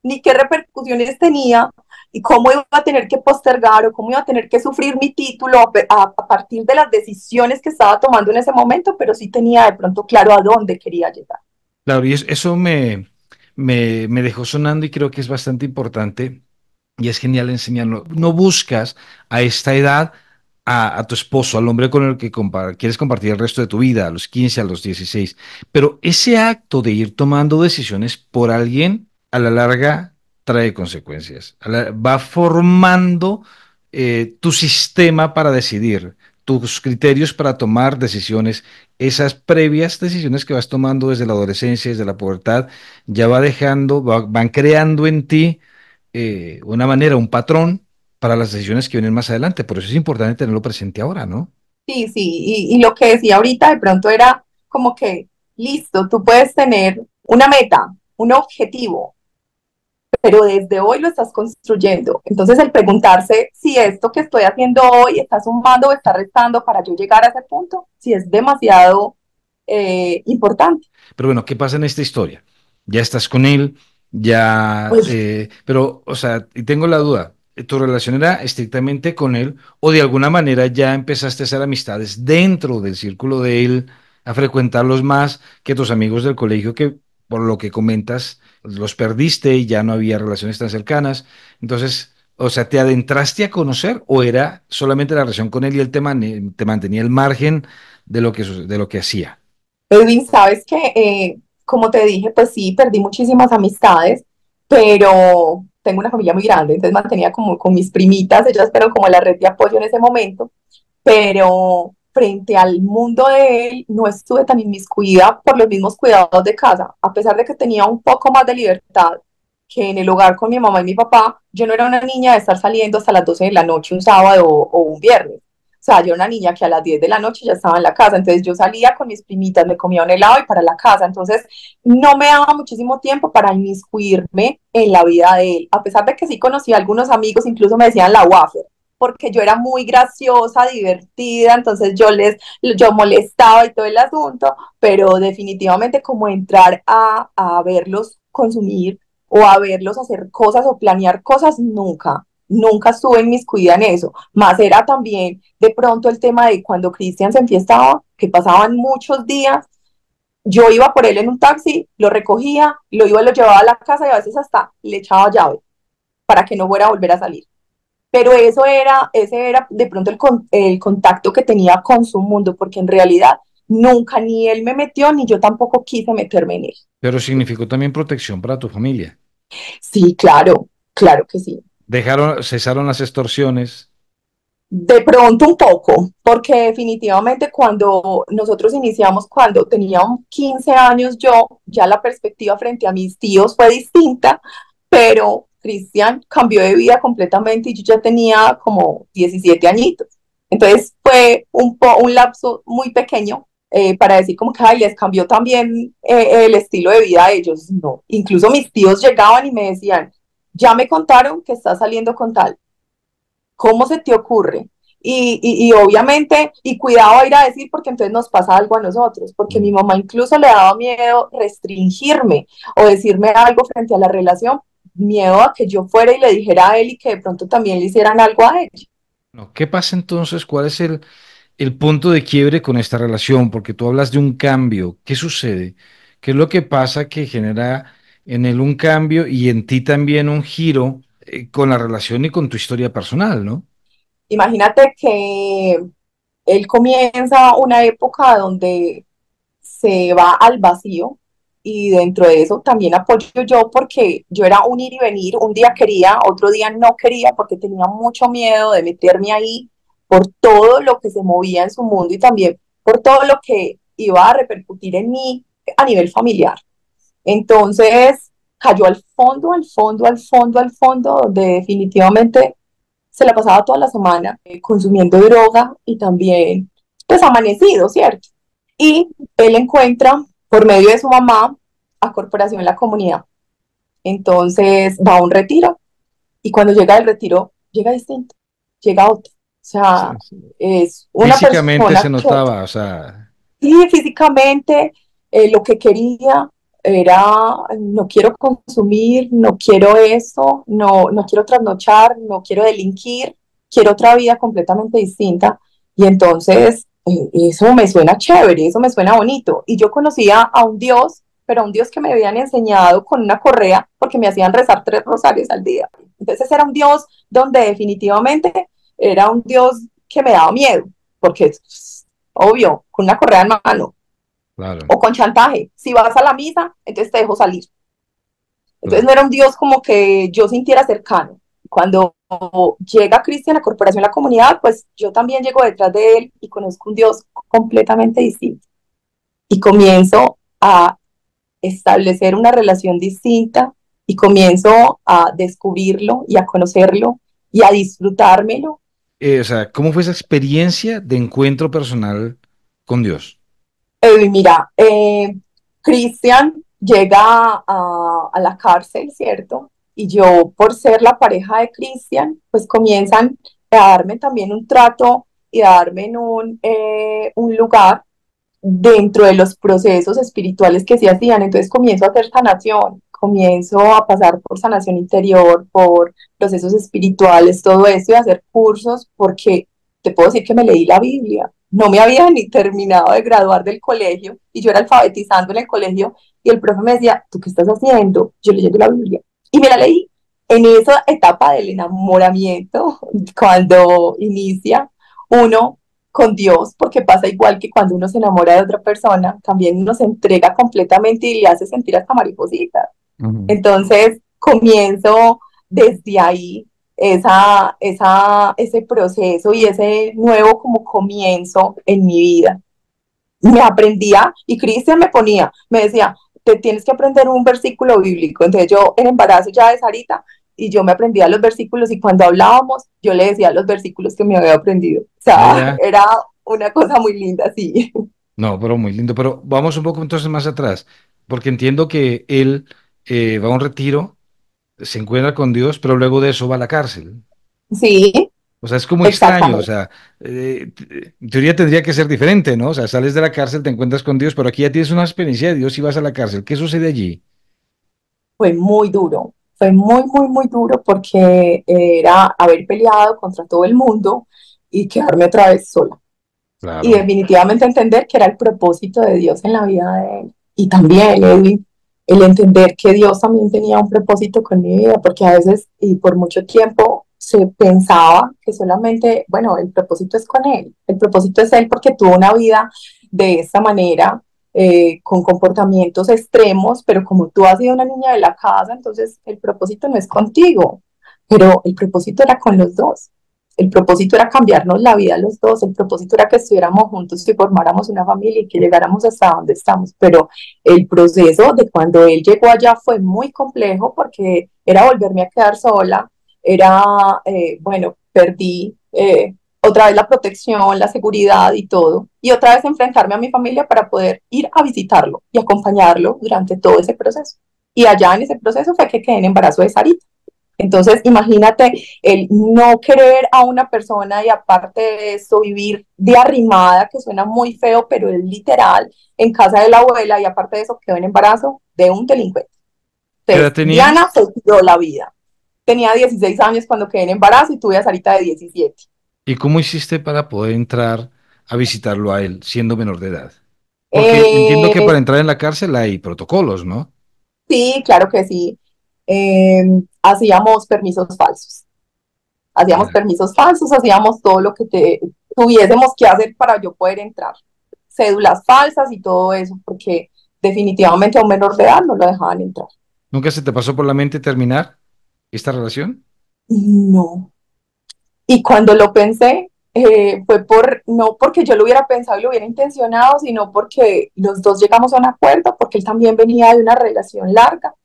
ni qué repercusiones tenía, y cómo iba a tener que postergar o cómo iba a tener que sufrir mi título a partir de las decisiones que estaba tomando en ese momento, pero sí tenía de pronto claro a dónde quería llegar. Claro, y eso me dejó sonando y creo que es bastante importante y es genial enseñarlo. No buscas a esta edad a tu esposo, al hombre con el que quieres compartir el resto de tu vida, a los 15, a los 16, pero ese acto de ir tomando decisiones por alguien, a la larga trae consecuencias. Va formando tu sistema para decidir, tus criterios para tomar decisiones, esas previas decisiones que vas tomando desde la adolescencia, desde la pubertad, ya va dejando, van creando en ti una manera, un patrón para las decisiones que vienen más adelante. Por eso es importante tenerlo presente ahora, ¿no? Sí, sí, y lo que decía ahorita de pronto era como que, listo, tú puedes tener una meta, un objetivo, pero desde hoy lo estás construyendo. Entonces el preguntarse si esto que estoy haciendo hoy está sumando o está restando para yo llegar a ese punto, si es demasiado importante. Pero bueno, ¿qué pasa en esta historia? Ya estás con él, ya, Pues pero, o sea, y tengo la duda, ¿tu relación era estrictamente con él o de alguna manera ya empezaste a hacer amistades dentro del círculo de él, a frecuentarlos más que tus amigos del colegio que, por lo que comentas, los perdiste y ya no había relaciones tan cercanas? Entonces, o sea, ¿te adentraste a conocer o era solamente la relación con él y él te mantenía al margen de lo que hacía? Edwin, sabes que, como te dije, pues sí, perdí muchísimas amistades, pero tengo una familia muy grande, entonces mantenía como con mis primitas, ellas fueron como la red de apoyo en ese momento, pero frente al mundo de él no estuve tan inmiscuida por los mismos cuidados de casa, a pesar de que tenía un poco más de libertad que en el hogar con mi mamá y mi papá, yo no era una niña de estar saliendo hasta las 12 de la noche un sábado o un viernes. O sea, yo era una niña que a las 10 de la noche ya estaba en la casa, entonces yo salía con mis primitas, me comía un helado y para la casa, entonces no me daba muchísimo tiempo para inmiscuirme en la vida de él, a pesar de que sí conocía a algunos amigos, incluso me decían la wafer, porque yo era muy graciosa, divertida, entonces yo molestaba y todo el asunto, pero definitivamente como entrar a verlos consumir o a verlos hacer cosas o planear cosas, nunca, nunca estuve inmiscuida en eso. Más era también de pronto el tema de cuando Cristian se enfiestaba, que pasaban muchos días, yo iba por él en un taxi, lo recogía, lo llevaba a la casa y a veces hasta le echaba llave para que no fuera a volver a salir. Pero ese era de pronto el contacto que tenía con su mundo, porque en realidad nunca ni él me metió, ni yo tampoco quise meterme en él. Pero significó también protección para tu familia. Sí, claro, claro que sí. Cesaron las extorsiones. De pronto un poco, porque definitivamente cuando nosotros iniciamos, cuando tenía 15 años yo, ya la perspectiva frente a mis tíos fue distinta, pero Cristian cambió de vida completamente y yo ya tenía como 17 añitos. Entonces fue un lapso muy pequeño para decir como que ay, les cambió también el estilo de vida a ellos. No, incluso mis tíos llegaban y me decían, ya me contaron que estás saliendo con tal. ¿Cómo se te ocurre? Y obviamente, y cuidado a ir a decir porque entonces nos pasa algo a nosotros, porque mi Mm. mamá incluso le daba miedo restringirme o decirme algo frente a la relación, miedo a que yo fuera y le dijera a él y que de pronto también le hicieran algo a ella. No, ¿qué pasa entonces? ¿Cuál es el punto de quiebre con esta relación? Porque tú hablas de un cambio. ¿Qué sucede? ¿Qué es lo que pasa que genera en él un cambio y en ti también un giro con la relación y con tu historia personal, ¿no? Imagínate que él comienza una época donde se va al vacío y dentro de eso también apoyo yo porque yo era un ir y venir, un día quería, otro día no quería porque tenía mucho miedo de meterme ahí por todo lo que se movía en su mundo y también por todo lo que iba a repercutir en mí a nivel familiar. Entonces cayó al fondo, al fondo, al fondo, al fondo, donde definitivamente se la pasaba toda la semana consumiendo droga y también pues amanecido, ¿cierto? Y él encuentra por medio de su mamá a Corporación La Comunidad. Entonces va a un retiro y cuando llega del retiro llega distinto, llega otro. O sea, Sí, sí. es una Físicamente se persona que notaba, o sea, sí, físicamente lo que quería era, no quiero consumir, no quiero eso, no quiero trasnochar, no quiero delinquir, quiero otra vida completamente distinta. Y entonces eso me suena chévere, eso me suena bonito. Y yo conocía a un Dios pero a un Dios que me habían enseñado con una correa porque me hacían rezar 3 rosarios al día. Entonces era un Dios donde definitivamente era un Dios que me daba miedo, porque es obvio, con una correa en mano Claro, o con chantaje, si vas a la misa, entonces te dejo salir. Entonces claro. no era un Dios como que yo sintiera cercano. Cuando llega Cristian, la corporación, la comunidad, pues yo también llego detrás de él y conozco un Dios completamente distinto. Y comienzo a establecer una relación distinta y comienzo a descubrirlo y a conocerlo y a disfrutármelo. O sea, ¿cómo fue esa experiencia de encuentro personal con Dios? Mira, Cristian llega a la cárcel, ¿cierto? Y yo, por ser la pareja de Cristian, pues comienzan a darme también un trato y a darme en un lugar dentro de los procesos espirituales que se hacían. Entonces comienzo a hacer sanación, comienzo a pasar por sanación interior, por procesos espirituales, todo esto y a hacer cursos porque te puedo decir que me leí la Biblia. No me había ni terminado de graduar del colegio y yo era alfabetizando en el colegio y el profe me decía, ¿tú qué estás haciendo? Yo leyendo la Biblia y me la leí. En esa etapa del enamoramiento, cuando inicia, uno con Dios, porque pasa igual que cuando uno se enamora de otra persona, también uno se entrega completamente y le hace sentir hasta maripositas. Ujú. Entonces, comienzo desde ahí ese proceso y ese nuevo como comienzo en mi vida. Me aprendía y Cristian me ponía, me decía, te tienes que aprender un versículo bíblico. Entonces yo en embarazo ya de Sarita y yo me aprendía los versículos y cuando hablábamos yo le decía los versículos que me había aprendido. O Ah, sea, ya. era una cosa muy linda, sí. No, pero muy lindo. Pero vamos un poco entonces más atrás, porque entiendo que él va a un retiro, se encuentra con Dios, pero luego de eso va a la cárcel. Sí, O sea, es como extraño. O exactamente. sea, en teoría tendría que ser diferente, ¿no? O sea, sales de la cárcel, te encuentras con Dios, pero aquí ya tienes una experiencia de Dios y vas a la cárcel. ¿Qué sucede allí? Fue muy duro, fue muy, muy, muy duro porque era haber peleado contra todo el mundo y quedarme otra vez sola. Y Claro. definitivamente entender que era el propósito de Dios en la vida de él. Y también, Edwin, el entender que Dios también tenía un propósito con mi vida, porque a veces y por mucho tiempo se pensaba que solamente, bueno, el propósito es con él, el propósito es él porque tuvo una vida de esta manera, con comportamientos extremos, pero como tú has sido una niña de la casa, entonces el propósito no es contigo, pero el propósito era con los dos. El propósito era cambiarnos la vida a los dos, el propósito era que estuviéramos juntos y formáramos una familia y que llegáramos hasta donde estamos, pero el proceso de cuando él llegó allá fue muy complejo porque era volverme a quedar sola, era, bueno, perdí otra vez la protección, la seguridad y todo, y otra vez enfrentarme a mi familia para poder ir a visitarlo y acompañarlo durante todo ese proceso. Y allá en ese proceso fue que quedé en embarazo de Sarita. Entonces, imagínate el no querer a una persona y aparte de eso vivir de arrimada, que suena muy feo, pero es literal, en casa de la abuela y aparte de eso quedó en embarazo de un delincuente. ¿Qué edad Entonces, Diana tenías? se dio la vida. Tenía 16 años cuando quedé en embarazo y tuve a Sarita de 17. ¿Y cómo hiciste para poder entrar a visitarlo a él siendo menor de edad? Porque entiendo que para Eh, entrar en la cárcel hay protocolos, ¿no? sí, claro que sí. Hacíamos permisos falsos. Hacíamos Ya. permisos falsos, hacíamos todo lo que tuviésemos que hacer para yo poder entrar. Cédulas falsas y todo eso, porque definitivamente a un menor de edad no lo dejaban entrar. ¿Nunca se te pasó por la mente terminar esta relación? No. Y cuando lo pensé, no porque yo lo hubiera pensado y lo hubiera intencionado, sino porque los dos llegamos a un acuerdo, porque él también venía de una relación larga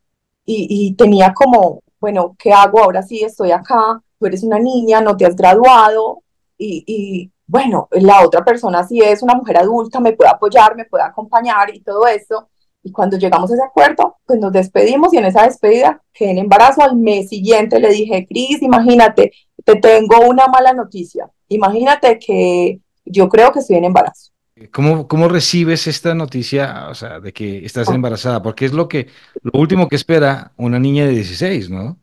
y tenía como, bueno, ¿qué hago? Ahora sí estoy acá, tú eres una niña, no te has graduado bueno, la otra persona sí es una mujer adulta, me puede apoyar, me puede acompañar y todo eso. Y cuando llegamos a ese acuerdo, pues nos despedimos y en esa despedida quedé en embarazo. Al mes siguiente le dije, Cris, imagínate, te tengo una mala noticia. Imagínate que yo creo que estoy en embarazo. ¿Cómo recibes esta noticia, o sea, de que estás embarazada? Porque es lo último que espera una niña de 16, ¿no?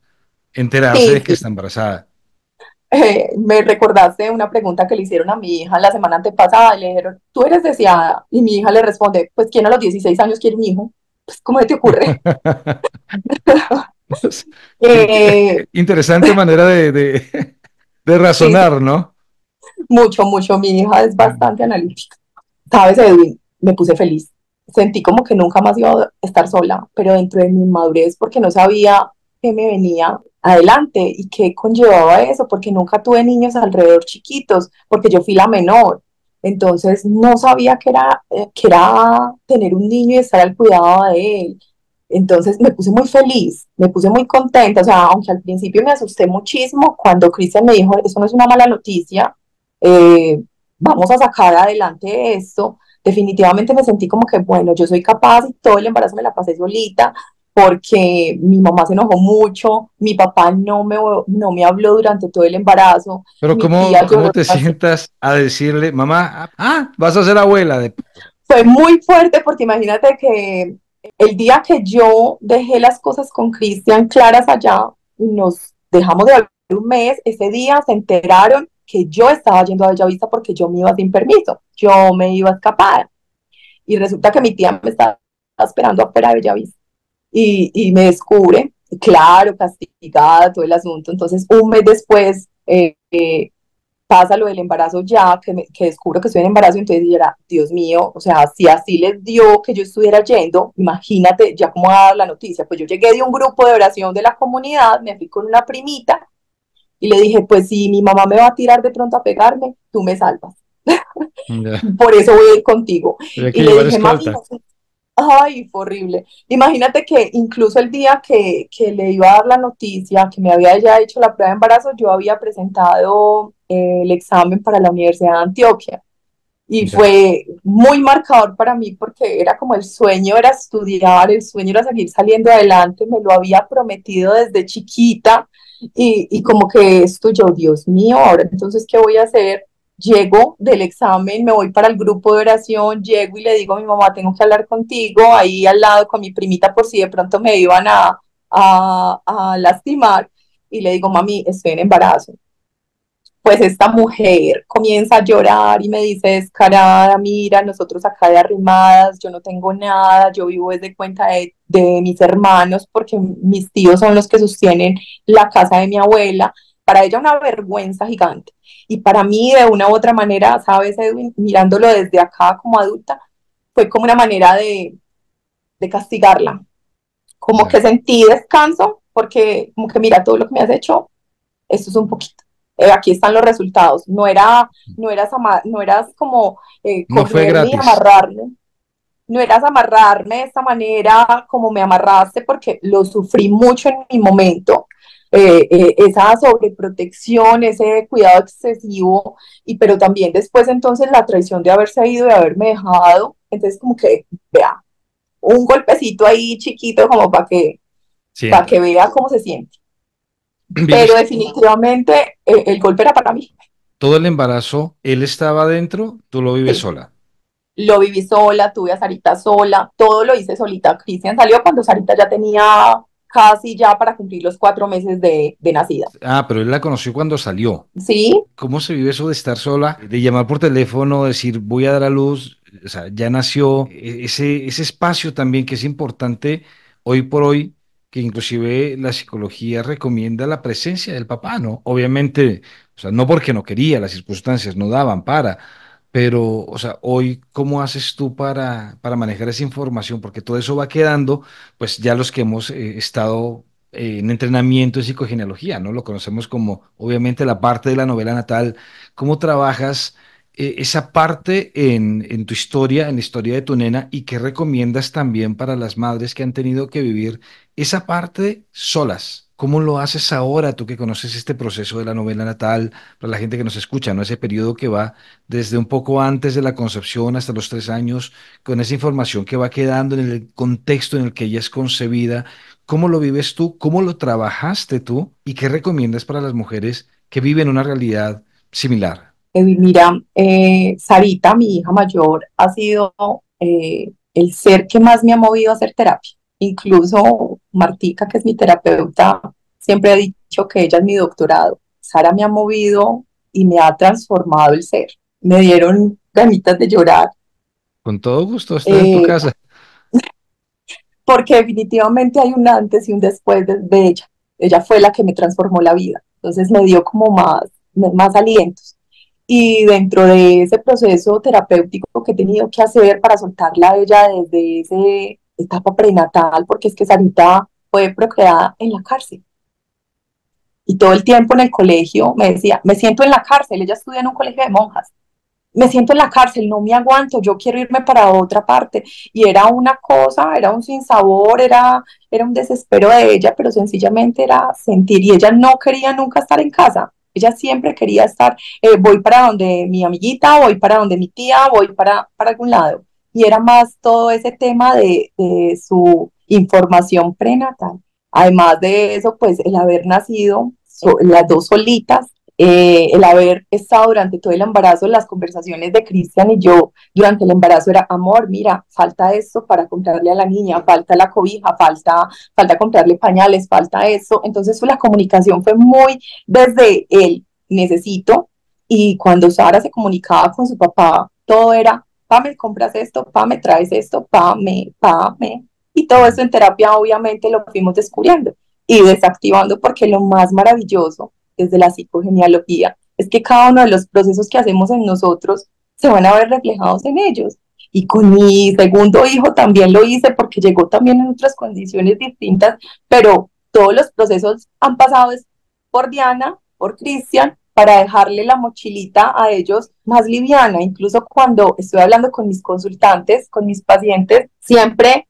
Enterarse Sí, de que sí. está embarazada. Me recordaste una pregunta que le hicieron a mi hija la semana antepasada y le dijeron, ¿tú eres deseada? Y mi hija le responde, pues ¿quién a los 16 años quiere un hijo? pues, ¿cómo se te ocurre? Qué Eh, interesante manera de sí, sí, razonar, ¿no? mucho, mucho. Mi hija es Mm. bastante analítica. ¿Sabes, Edwin? Me puse feliz. Sentí como que nunca más iba a estar sola, pero dentro de mi inmadurez, porque no sabía qué me venía adelante y qué conllevaba eso, porque nunca tuve niños alrededor chiquitos, porque yo fui la menor. Entonces no sabía que era tener un niño y estar al cuidado de él. Entonces me puse muy feliz, me puse muy contenta, o sea, aunque al principio me asusté muchísimo cuando Cristian me dijo, eso no es una mala noticia, eh, vamos a sacar adelante esto. Definitivamente me sentí como que, bueno, yo soy capaz y todo el embarazo me la pasé solita porque mi mamá se enojó mucho, mi papá no me habló durante todo el embarazo, Pero mi tía cómo lloró te demasiado. sientas a decirle, mamá, vas a ser abuela de... Fue muy fuerte porque imagínate que el día que yo dejé las cosas con Cristian claras allá, nos dejamos de hablar un mes, ese día se enteraron que yo estaba yendo a Bellavista porque yo me iba sin permiso, yo me iba a escapar. Y resulta que mi tía me estaba esperando afuera de Bellavista y me descubre, claro, castigada, todo el asunto. Entonces, un mes después, pasa lo del embarazo ya, que descubro que estoy en embarazo, entonces yo era, Dios mío, o sea, si así les dio que yo estuviera yendo, imagínate ya cómo va a dar la noticia. Pues yo llegué de un grupo de oración de la comunidad, me fui con una primita y le dije, pues si mi mamá me va a tirar de pronto a pegarme, tú me salvas. Ya, Por eso voy a ir contigo. había que Y le llevar dije, mami, escolta. no. Ay, fue horrible. Imagínate que incluso el día que le iba a dar la noticia, que me había ya hecho la prueba de embarazo, yo había presentado el examen para la Universidad de Antioquia. Y Ya, fue muy marcador para mí porque era como el sueño era estudiar, el sueño era seguir saliendo adelante, me lo había prometido desde chiquita y como que esto yo, Dios mío, ahora entonces, ¿qué voy a hacer? Llego del examen, me voy para el grupo de oración, llego y le digo a mi mamá, tengo que hablar contigo, ahí al lado con mi primita por si de pronto me iban a lastimar y le digo, mami, estoy en embarazo. Pues esta mujer comienza a llorar y me dice descarada, mira, nosotros acá de arrimadas, yo no tengo nada, yo vivo desde cuenta de mis hermanos porque mis tíos son los que sostienen la casa de mi abuela. Para ella una vergüenza gigante. Y para mí, de una u otra manera, sabes, Edwin, mirándolo desde acá como adulta, fue como una manera de castigarla. Como ya, que sentí descanso porque como que mira todo lo que me has hecho, esto es un poquito. Aquí están los resultados. No eras como no fue cogerme y gratis. amarrarme. No eras amarrarme de esta manera como me amarraste porque lo sufrí mucho en mi momento. Esa sobreprotección, ese cuidado excesivo, pero también después entonces la traición de haberse ido, de haberme dejado. Entonces como que, vea, un golpecito ahí chiquito como para Sienta. que vea cómo se siente. Pero Vives definitivamente el golpe era para mí. todo el embarazo, él estaba adentro, tú lo vives Sí, sola. lo viví sola, tuve a Sarita sola, todo lo hice solita. Cristian salió cuando Sarita ya tenía casi ya para cumplir los 4 meses de nacida. Pero él la conoció cuando salió. Sí, ¿Cómo se vive eso de estar sola, de llamar por teléfono, decir voy a dar a luz, o sea, ya nació, ese espacio también que es importante hoy por hoy, que inclusive la psicología recomienda la presencia del papá, ¿no? Obviamente, o sea, no porque no quería, las circunstancias no daban pero, o sea, hoy, ¿cómo haces tú para manejar esa información? Porque todo eso va quedando, pues ya los que hemos estado en entrenamiento en psicogenealogía, ¿no? Lo conocemos como, obviamente, la parte de la novela natal. ¿Cómo trabajas esa parte en tu historia, en la historia de tu nena, y qué recomiendas también para las madres que han tenido que vivir esa parte solas? ¿Cómo lo haces ahora, tú que conoces este proceso de la novela natal, para la gente que nos escucha, ¿no? Ese periodo que va desde un poco antes de la concepción hasta los 3 años, con esa información que va quedando en el contexto en el que ella es concebida. ¿Cómo lo vives tú? ¿Cómo lo trabajaste tú? ¿Y qué recomiendas para las mujeres que viven una realidad similar? mira, Sarita, mi hija mayor, ha sido el ser que más me ha movido a hacer terapia. Incluso Martica, que es mi terapeuta, siempre ha dicho que ella es mi doctorado. Sara me ha movido y me ha transformado el ser. Me dieron ganitas de llorar. Con todo gusto, estás en tu Eh, casa. porque definitivamente hay un antes y un después de ella. Ella fue la que me transformó la vida, entonces me dio como más alientos. Y dentro de ese proceso terapéutico que he tenido que hacer para soltarla a ella desde esa etapa prenatal, porque es que Sarita fue procreada en la cárcel. Y todo el tiempo en el colegio me decía, me siento en la cárcel, ella estudia en un colegio de monjas, me siento en la cárcel, no me aguanto, yo quiero irme para otra parte. Y era una cosa, era un sinsabor, era un desespero de ella, pero sencillamente era sentir. Y ella no quería nunca estar en casa, ella siempre quería estar, voy para donde mi amiguita, voy para donde mi tía, voy para algún lado. Y era más todo ese tema de su información prenatal. Además de eso, pues el haber nacido, las dos solitas, el haber estado durante todo el embarazo, las conversaciones de Cristian y yo durante el embarazo era, amor, mira, falta esto para comprarle a la niña, falta la cobija, falta comprarle pañales, falta eso. Entonces la comunicación fue muy desde el necesito, y cuando Sara se comunicaba con su papá, todo era, pa, me compras esto, pa, me traes esto, pa, me. Y todo eso en terapia obviamente lo fuimos descubriendo y desactivando, porque lo más maravilloso desde la psicogenealogía es que cada uno de los procesos que hacemos en nosotros se van a ver reflejados en ellos. Y con mi segundo hijo también lo hice, porque llegó también en otras condiciones distintas, pero todos los procesos han pasado por Diana, por Cristian, para dejarle la mochilita a ellos más liviana. Incluso cuando estoy hablando con mis consultantes, con mis pacientes, siempre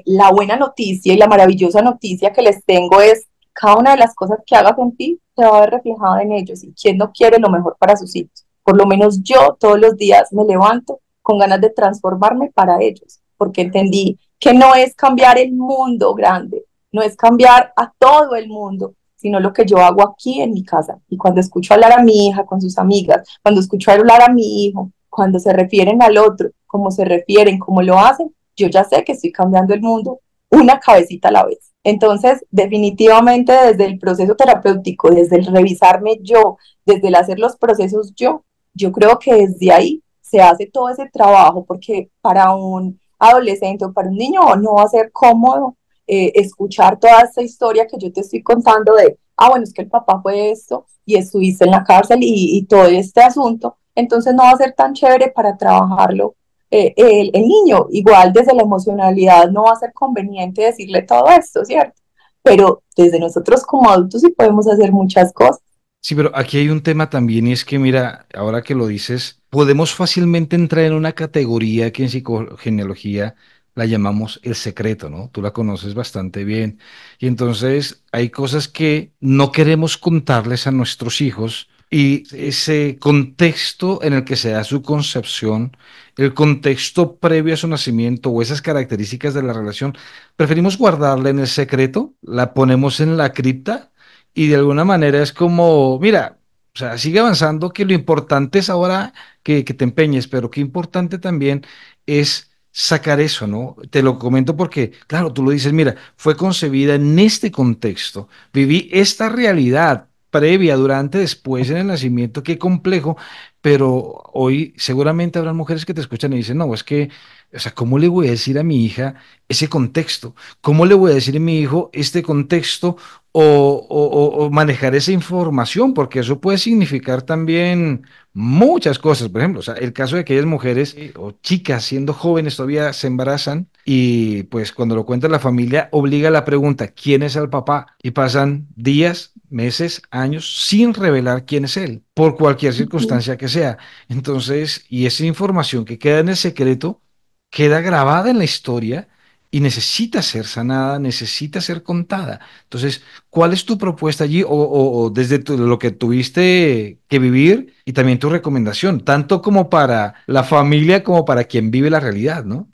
la buena noticia y la maravillosa noticia que les tengo es: cada una de las cosas que hagas en ti se va a ver reflejada en ellos. ¿Y quién no quiere lo mejor para sus hijos? Por lo menos yo todos los días me levanto con ganas de transformarme para ellos, porque entendí que no es cambiar el mundo grande, no es cambiar a todo el mundo, sino lo que yo hago aquí en mi casa. Y cuando escucho hablar a mi hija con sus amigas, cuando escucho hablar a mi hijo, cuando se refieren al otro, cómo se refieren, cómo lo hacen, yo ya sé que estoy cambiando el mundo una cabecita a la vez. Entonces, definitivamente desde el proceso terapéutico, desde el revisarme yo, desde el hacer los procesos yo creo que desde ahí se hace todo ese trabajo, porque para un adolescente o para un niño no va a ser cómodo escuchar toda esta historia que yo te estoy contando de, bueno, es que el papá fue esto y estuviste en la cárcel y todo este asunto, entonces no va a ser tan chévere para trabajarlo el niño. Igual desde la emocionalidad no va a ser conveniente decirle todo esto, ¿cierto? Pero desde nosotros como adultos sí podemos hacer muchas cosas. Sí, pero aquí hay un tema también y es que, mira, ahora que lo dices, podemos fácilmente entrar en una categoría que en psicogenealogía la llamamos el secreto, ¿no? Tú la conoces bastante bien. Y entonces hay cosas que no queremos contarles a nuestros hijos y ese contexto en el que se da su concepción, el contexto previo a su nacimiento o esas características de la relación, preferimos guardarla en el secreto, la ponemos en la cripta y de alguna manera es como, mira, o sea, sigue avanzando, que lo importante es ahora que te empeñes, pero qué importante también es sacar eso, ¿no? Te lo comento porque, claro, tú lo dices, mira, fue concebida en este contexto, viví esta realidad previa, durante, después, en el nacimiento, qué complejo, pero hoy seguramente habrá mujeres que te escuchan y dicen, no, es que, o sea, ¿cómo le voy a decir a mi hija ese contexto? ¿Cómo le voy a decir a mi hijo este contexto? O manejar esa información, porque eso puede significar también muchas cosas. Por ejemplo, o sea, el caso de aquellas mujeres o chicas siendo jóvenes todavía se embarazan y pues cuando lo cuenta la familia obliga la pregunta, ¿quién es el papá? Y pasan días, meses, años sin revelar quién es él, por cualquier circunstancia que sea. Entonces, y esa información que queda en el secreto queda grabada en la historia y necesita ser sanada, necesita ser contada. Entonces, ¿cuál es tu propuesta allí o desde lo que tuviste que vivir y también tu recomendación, tanto como para la familia como para quien vive la realidad, ¿no?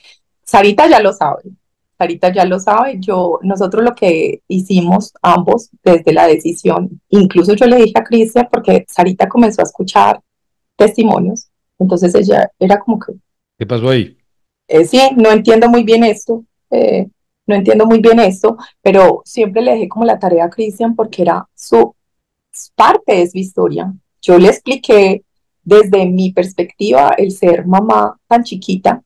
Sarita ya lo sabe, Sarita ya lo sabe. Nosotros lo que hicimos ambos desde la decisión, incluso yo le dije a Cristian, porque Sarita comenzó a escuchar testimonios, entonces ella era como que, ¿Qué pasó ahí? sí, no entiendo muy bien esto, no entiendo muy bien esto, pero siempre le dejé como la tarea a Cristian, porque era su parte de su historia. Yo le expliqué desde mi perspectiva el ser mamá tan chiquita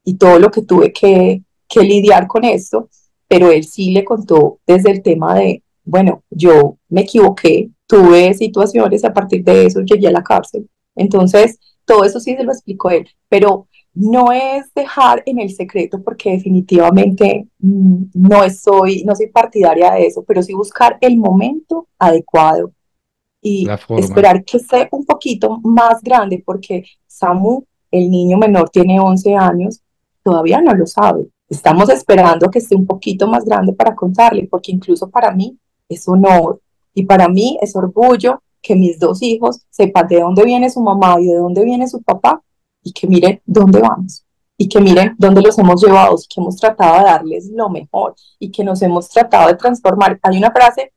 y todo lo que tuve que lidiar con esto. pero él sí le contó desde el tema de, bueno, yo me equivoqué, tuve situaciones y a partir de eso llegué a la cárcel. Entonces, todo eso sí se lo explicó él, pero no es dejar en el secreto porque definitivamente no soy partidaria de eso, pero sí buscar el momento adecuado y La forma. esperar que sea un poquito más grande porque Samu, el niño menor, tiene 11 años, todavía no lo sabe. Estamos esperando que esté un poquito más grande para contarle, porque incluso para mí es honor y para mí es orgullo que mis dos hijos sepan de dónde viene su mamá y de dónde viene su papá y que miren dónde vamos y que miren dónde los hemos llevado y que hemos tratado de darles lo mejor y que nos hemos tratado de transformar. Hay una frase,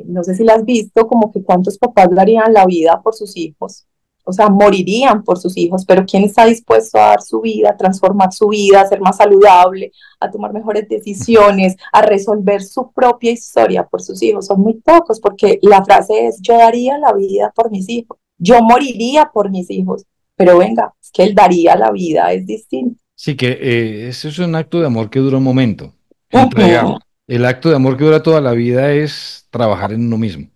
no sé si la has visto, como que cuántos papás darían la vida por sus hijos, o sea, morirían por sus hijos, pero ¿quién está dispuesto a dar su vida, a transformar su vida, a ser más saludable, a tomar mejores decisiones, a resolver su propia historia por sus hijos? Son muy pocos, porque la frase es, yo daría la vida por mis hijos, yo moriría por mis hijos, pero venga, es que él daría la vida, es distinto. Sí, que ese es un acto de amor que dura un momento, Uh entregar. -huh. El acto de amor que dura toda la vida es trabajar en uno mismo.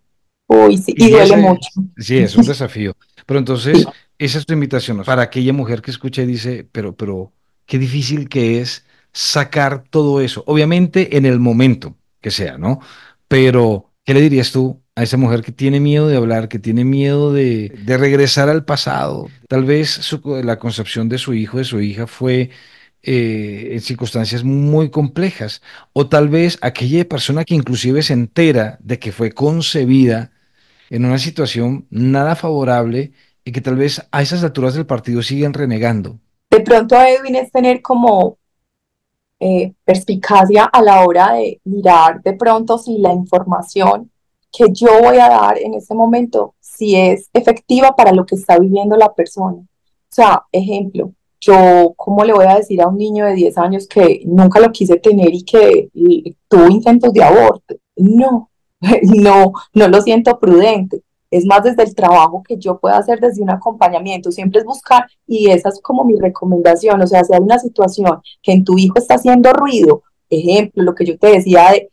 Uy, sí, y Y duele ese, mucho. sí, es un desafío. Pero Sí. entonces, esa es tu invitación, ¿no? Para aquella mujer que escucha y dice, pero, qué difícil que es sacar todo eso. Obviamente en el momento que sea, ¿no? Pero, ¿qué le dirías tú a esa mujer que tiene miedo de hablar, que tiene miedo de regresar al pasado? Tal vez la concepción de su hijo, de su hija fue en circunstancias muy complejas. O tal vez aquella persona que inclusive se entera de que fue concebida en una situación nada favorable y que tal vez a esas alturas del partido siguen renegando. De pronto, Edwin, es tener como perspicacia a la hora de mirar de pronto si la información que yo voy a dar en ese momento, si es efectiva para lo que está viviendo la persona. O sea, ejemplo, yo, ¿cómo le voy a decir a un niño de 10 años que nunca lo quise tener y que tuvo intentos de aborto? No, no lo siento prudente. Es más desde el trabajo que yo pueda hacer desde un acompañamiento. Siempre es buscar, y esa es como mi recomendación. O sea, si hay una situación que en tu hijo está haciendo ruido, ejemplo, lo que yo te decía de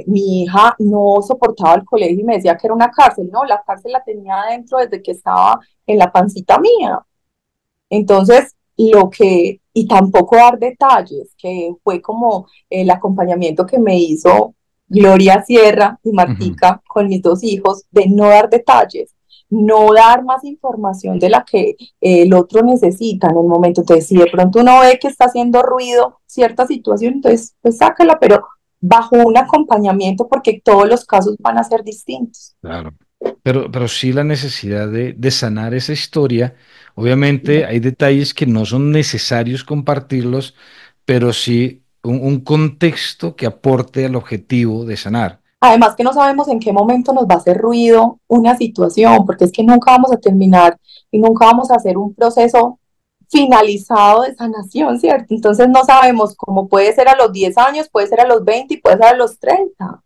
mi hija no soportaba el colegio y me decía que era una cárcel. No, la cárcel la tenía adentro desde que estaba en la pancita mía. Entonces, y tampoco dar detalles, que fue como el acompañamiento que me hizo Gloria Sierra y Ujú. Martica con mis dos hijos, de no dar detalles, no dar más información de la que el otro necesita en el momento. Entonces, si de pronto uno ve que está haciendo ruido cierta situación, entonces pues sácala, pero bajo un acompañamiento porque todos los casos van a ser distintos. Claro. Pero sí la necesidad de sanar esa historia. Obviamente hay detalles que no son necesarios compartirlos, pero sí un contexto que aporte al objetivo de sanar. Además que no sabemos en qué momento nos va a hacer ruido una situación, porque es que nunca vamos a terminar y nunca vamos a hacer un proceso finalizado de sanación, ¿cierto? Entonces no sabemos cómo puede ser a los 10 años, puede ser a los 20 y puede ser a los 30.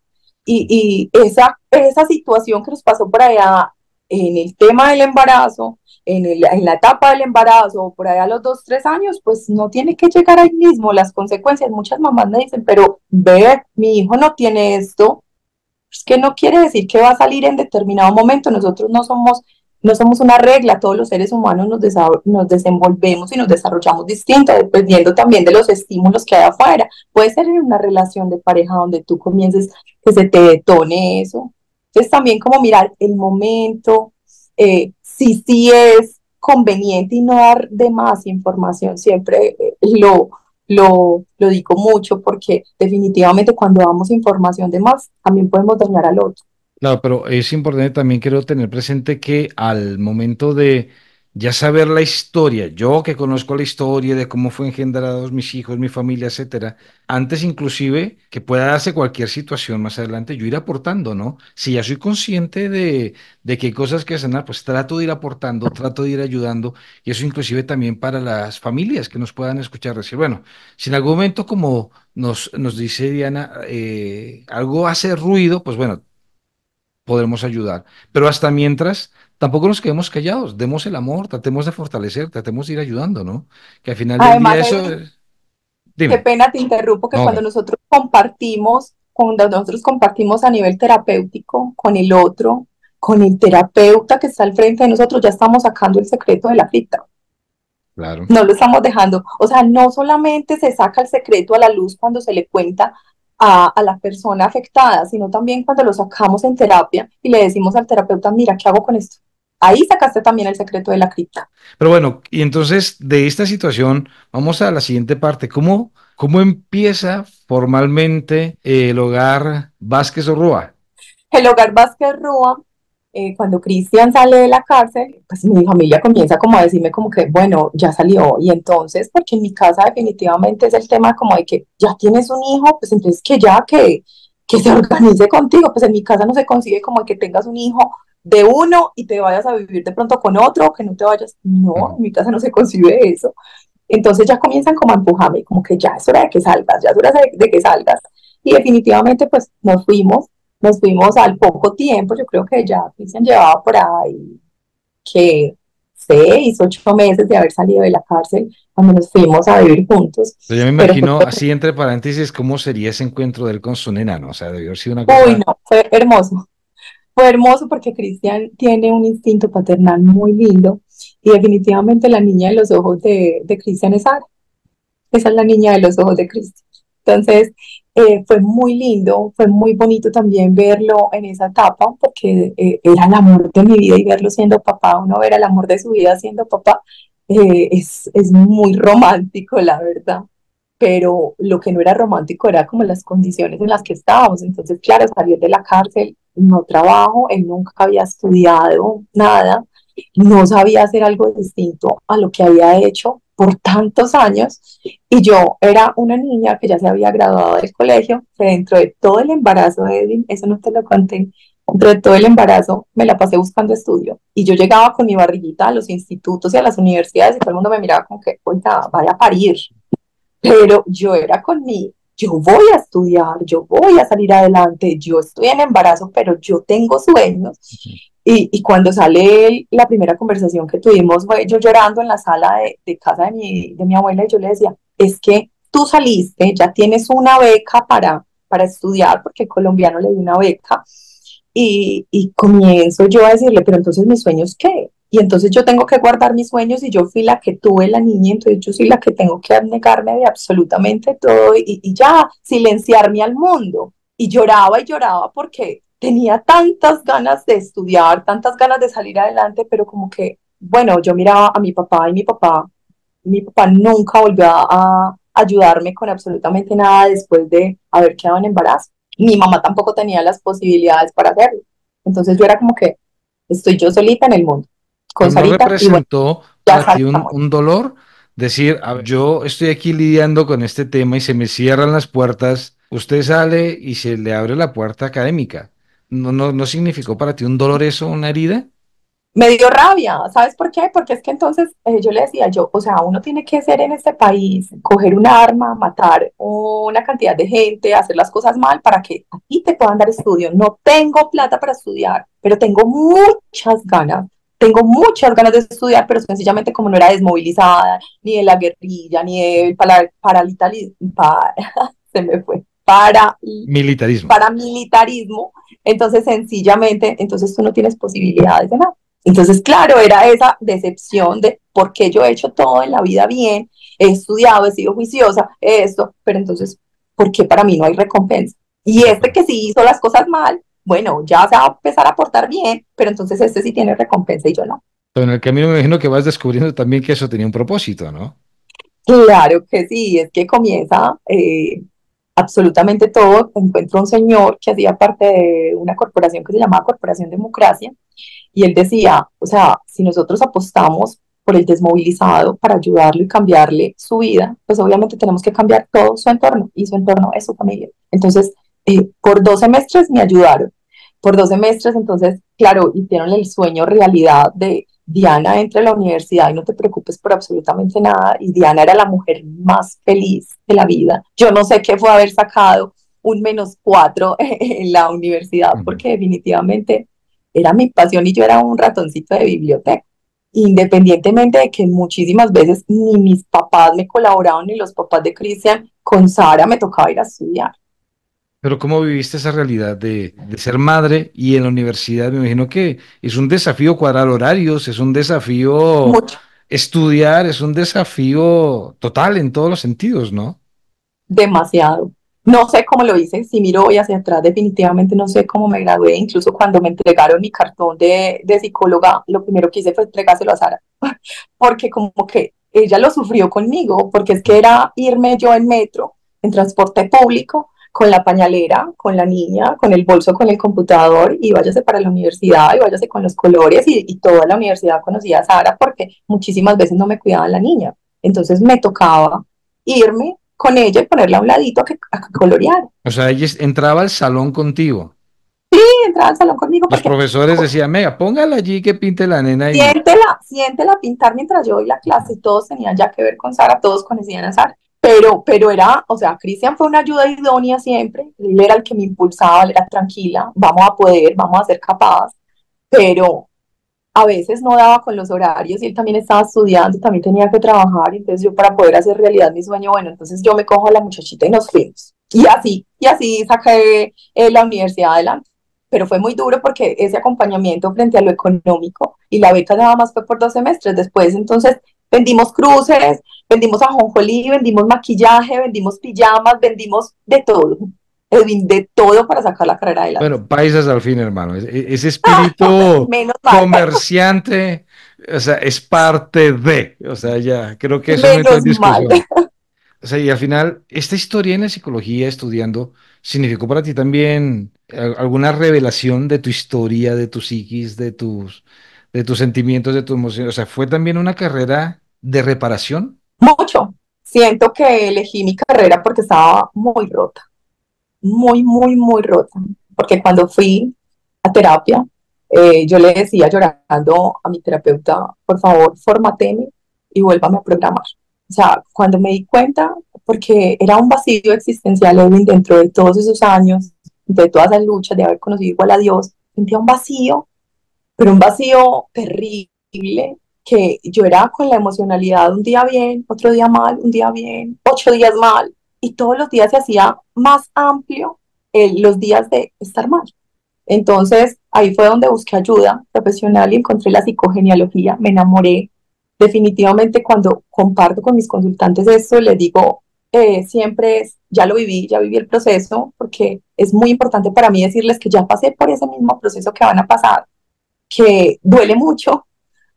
Y esa situación que nos pasó por allá en el tema del embarazo, en la etapa del embarazo, por allá a los 2 3 años, pues no tiene que llegar ahí mismo. Las consecuencias, muchas mamás me dicen, pero ve, mi hijo no tiene esto, es que no quiere decir que va a salir en determinado momento. Nosotros no somos una regla, todos los seres humanos nos desenvolvemos y nos desarrollamos distinto, dependiendo también de los estímulos que hay afuera. Puede ser en una relación de pareja donde tú comiences que se te detone eso. Entonces también como mirar el momento, si sí es conveniente y no dar de más información, siempre lo digo mucho porque definitivamente cuando damos información de más, también podemos dañar al otro. Claro, pero es importante también quiero tener presente que al momento de ya saber la historia, yo que conozco la historia de cómo fue engendrados mis hijos, mi familia, etcétera, antes inclusive que pueda darse cualquier situación más adelante, yo ir aportando, ¿no? Si ya soy consciente de que hay cosas que sanar, pues trato de ir aportando, trato de ir ayudando, y eso inclusive también para las familias que nos puedan escuchar decir, bueno, si en algún momento como nos dice Diana, algo hace ruido, pues bueno, podremos ayudar. Pero hasta mientras, tampoco nos quedemos callados, demos el amor, tratemos de fortalecer, tratemos de ir ayudando, ¿no? Que al final del Además, día eso Edwin, es... qué Dime. pena te interrumpo, que No, cuando nosotros compartimos a nivel terapéutico con el otro, con el terapeuta que está al frente de nosotros, ya estamos sacando el secreto de la cripta. claro. No lo estamos dejando. O sea, no solamente se saca el secreto a la luz cuando se le cuenta a la persona afectada, sino también cuando lo sacamos en terapia y le decimos al terapeuta, mira, ¿qué hago con esto? Ahí sacaste también el secreto de la cripta. Pero bueno, y entonces de esta situación vamos a la siguiente parte. ¿Cómo empieza formalmente el hogar Vázquez Urrúa? El hogar Vázquez Rúa, cuando Cristian sale de la cárcel, pues mi familia comienza como a decirme como que, bueno, ya salió. Y entonces, porque en mi casa definitivamente es el tema como de que ya tienes un hijo, pues entonces que se organice contigo. Pues en mi casa no se consigue como que tengas un hijo de uno y te vayas a vivir de pronto con otro, que no te vayas. No, Ujú. en mi casa no se concibe eso. Entonces ya comienzan como a empujarme, como que ya es hora de que salgas, ya es hora de que salgas. Y definitivamente pues nos fuimos al poco tiempo, yo creo que ya Cristian llevaba por ahí que 6, 8 meses de haber salido de la cárcel cuando nos fuimos a vivir juntos. Pero yo me Pero fue, imagino, así entre paréntesis, cómo sería ese encuentro de él con su nena, ¿no? O sea, debió haber sido una uy, cosa. no, fue hermoso porque Cristian tiene un instinto paternal muy lindo y definitivamente la niña de los ojos de Cristian es Sara. Esa es la niña de los ojos de Cristo. Entonces, fue muy lindo, fue muy bonito también verlo en esa etapa, porque era el amor de mi vida y verlo siendo papá, uno ver el amor de su vida siendo papá, es muy romántico, la verdad. Pero lo que no era romántico era como las condiciones en las que estábamos. Entonces, claro, salió de la cárcel, no trabajo, él nunca había estudiado nada, no sabía hacer algo distinto a lo que había hecho por tantos años y yo era una niña que ya se había graduado del colegio, que dentro de todo el embarazo de Edwin, eso no te lo conté, dentro de todo el embarazo me la pasé buscando estudio y yo llegaba con mi barriguita a los institutos y a las universidades y todo el mundo me miraba como que, oiga, vaya a parir, pero yo era con yo voy a estudiar, yo voy a salir adelante, yo estoy en embarazo, pero yo tengo sueños y cuando sale la primera conversación que tuvimos, fue yo llorando en la sala de casa de mi abuela y yo le decía, es que tú saliste, ya tienes una beca para estudiar, porque el colombiano le dio una beca, y comienzo yo a decirle, pero entonces mis sueños, ¿qué? Y entonces yo tengo que guardar mis sueños y yo fui la que tuve la niña, entonces yo soy la que tengo que abnegarme de absolutamente todo y ya silenciarme al mundo. Y lloraba porque tenía tantas ganas de estudiar, tantas ganas de salir adelante, pero como que, bueno, yo miraba a mi papá y mi papá nunca volvió a ayudarme con absolutamente nada después de haber quedado en embarazo. Mi mamá tampoco tenía las posibilidades para hacerlo. Entonces yo era como que estoy yo solita en el mundo, con Pero no Sarita, y bueno, representó ya para ti Sarita muere. un dolor decir, a ver, yo estoy aquí lidiando con este tema y se me cierran las puertas, usted sale y se le abre la puerta académica. ¿No significó para ti un dolor eso, una herida? Me dio rabia, ¿sabes por qué? Porque es que entonces yo le decía, o sea, uno tiene que ser en este país, coger un arma, matar una cantidad de gente, hacer las cosas mal para que a ti te puedan dar estudio. No tengo plata para estudiar, pero tengo muchas ganas de estudiar, pero sencillamente como no era desmovilizada, ni de la guerrilla, ni del se me fue, Militarismo. paramilitarismo, entonces sencillamente, entonces tú no tienes posibilidades de nada. Entonces, claro, era esa decepción de por qué yo he hecho todo en la vida bien, he estudiado, he sido juiciosa, esto, pero entonces, ¿por qué para mí no hay recompensa? Y De este acuerdo. que sí hizo las cosas mal, bueno, ya se va a empezar a portar bien, pero entonces este sí tiene recompensa y yo no. Pero en el camino me imagino que vas descubriendo también que eso tenía un propósito, ¿no? Claro que sí, es que comienza absolutamente todo. Encuentro un señor que hacía parte de una corporación que se llamaba Corporación Democracia y él decía, o sea, si nosotros apostamos por el desmovilizado para ayudarlo y cambiarle su vida, pues obviamente tenemos que cambiar todo su entorno y su entorno es su familia. Entonces, por 2 semestres me ayudaron. Por 2 semestres, entonces, claro, hicieron el sueño realidad de Diana entra a la universidad y no te preocupes por absolutamente nada. Y Diana era la mujer más feliz de la vida. Yo no sé qué fue haber sacado un -4 en la universidad, Ujú. porque definitivamente era mi pasión y yo era un ratoncito de biblioteca. independientemente de que muchísimas veces ni mis papás me colaboraban, ni los papás de Cristian, con Sara me tocaba ir a estudiar. Pero ¿cómo viviste esa realidad de ser madre y en la universidad? Me imagino que es un desafío cuadrar horarios, es un desafío Mucho. estudiar, es un desafío total en todos los sentidos, ¿no? Demasiado. No sé cómo lo hice, si miro hoy hacia atrás, definitivamente no sé cómo me gradué, incluso cuando me entregaron mi cartón de psicóloga, lo primero que hice fue entregárselo a Sara, porque como que ella lo sufrió conmigo, porque es que era irme yo en metro, en transporte público, con la pañalera, con la niña, con el bolso, con el computador, y váyase para la universidad, y váyase con los colores, y toda la universidad conocía a Sara, porque muchísimas veces no me cuidaban la niña. Entonces me tocaba irme con ella y ponerla a un ladito a que colorear. O sea, ella entraba al salón contigo. Y entraba al salón conmigo Los porque profesores decían, Mega, póngala allí que pinte la nena y siéntela a pintar mientras yo doy la clase y todos tenían ya que ver con Sara, todos conocían a Sara. Pero era, o sea, Cristian fue una ayuda idónea siempre, él era el que me impulsaba, él era tranquila, vamos a poder, vamos a ser capaces, pero a veces no daba con los horarios y él también estaba estudiando, también tenía que trabajar, y entonces yo para poder hacer realidad mi sueño, bueno, entonces yo me cojo a la muchachita y nos fuimos. Y así saqué la universidad adelante. Pero fue muy duro porque ese acompañamiento frente a lo económico y la beca nada más fue por 2 semestres. Después, entonces, vendimos cruces, vendimos ajonjolí, vendimos maquillaje, vendimos pijamas, vendimos de todo. Edwin, de todo para sacar la carrera adelante. bueno, paisas al fin, hermano. Ese espíritu Menos mal, comerciante, o sea, es parte de, o sea, ya, creo que eso no entra en menos mal. discusión. O sea, y al final, esta historia en la psicología, estudiando, ¿significó para ti también alguna revelación de tu historia, de tu psiquis, de tus sentimientos, de tus emociones? O sea, ¿fue también una carrera de reparación? Mucho. Siento que elegí mi carrera porque estaba muy rota, muy, muy, muy rota. Porque cuando fui a terapia, yo le decía llorando a mi terapeuta, por favor, formateme y vuélvame a programar. O sea, cuando me di cuenta, porque era un vacío existencial, Edwin, dentro de todos esos años, de todas esas luchas, de haber conocido igual a Dios, sentía un vacío, pero un vacío terrible, que yo era con la emocionalidad un día bien, otro día mal, un día bien, 8 días mal, y todos los días se hacía más amplio los días de estar mal. Entonces, ahí fue donde busqué ayuda profesional y encontré la psicogenealogía, me enamoré. Definitivamente cuando comparto con mis consultantes esto, les digo, siempre es, ya lo viví, ya viví el proceso, porque es muy importante para mí decirles que ya pasé por ese mismo proceso que van a pasar, que duele mucho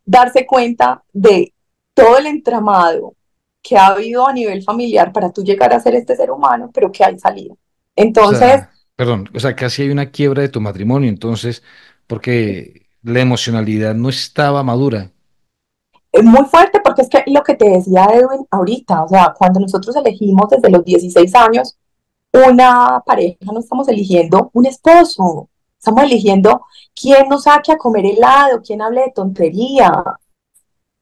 darse cuenta de todo el entramado que ha habido a nivel familiar para tú llegar a ser este ser humano, pero que hay salida. O Entonces, sea, perdón, o sea, casi hay una quiebra de tu matrimonio, entonces, porque la emocionalidad no estaba madura. es muy fuerte porque es que lo que te decía Edwin ahorita, o sea, cuando nosotros elegimos desde los 16 años una pareja, no estamos eligiendo un esposo, estamos eligiendo quién nos saque a comer helado, quién hable de tontería.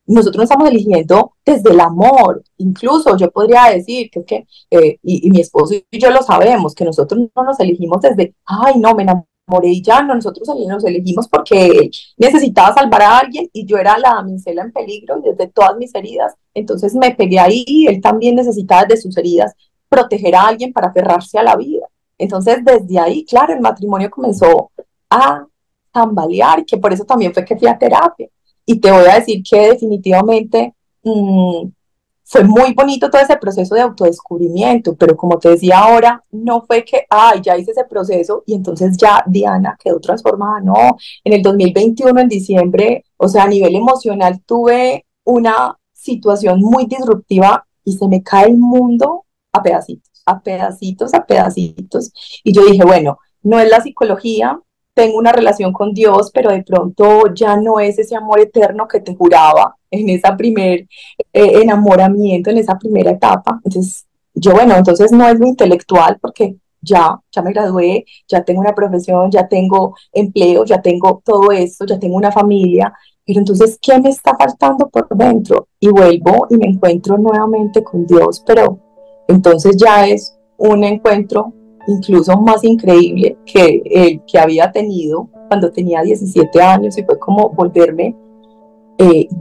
Nosotros no estamos eligiendo desde el amor. Incluso yo podría decir que es que, y mi esposo y yo lo sabemos, que nosotros no nos elegimos desde, ay, no, me enamoré y ya, no, nosotros nos elegimos porque él necesitaba salvar a alguien y yo era la damisela en peligro y desde todas mis heridas, entonces me pegué ahí y él también necesitaba desde sus heridas proteger a alguien para aferrarse a la vida. Entonces, desde ahí, claro, el matrimonio comenzó a tambalear, que por eso también fue que fui a terapia. Y te voy a decir que definitivamente fue muy bonito todo ese proceso de autodescubrimiento, pero como te decía ahora, no fue que, ay, ya hice ese proceso y entonces ya Diana quedó transformada, no, en el 2021, en diciembre, o sea, a nivel emocional tuve una situación muy disruptiva y se me cae el mundo a pedacitos, a pedacitos, a pedacitos. Y yo dije, bueno, no es la psicología, tengo una relación con Dios, pero de pronto ya no es ese amor eterno que te juraba en esa primer enamoramiento, en esa primera etapa. Entonces, yo, bueno, entonces no es lo intelectual porque ya me gradué, ya tengo una profesión, ya tengo empleo, ya tengo todo esto, ya tengo una familia, pero entonces, ¿qué me está faltando por dentro? Y vuelvo y me encuentro nuevamente con Dios, pero entonces ya es un encuentro incluso más increíble que el que había tenido cuando tenía 17 años y fue como volverme.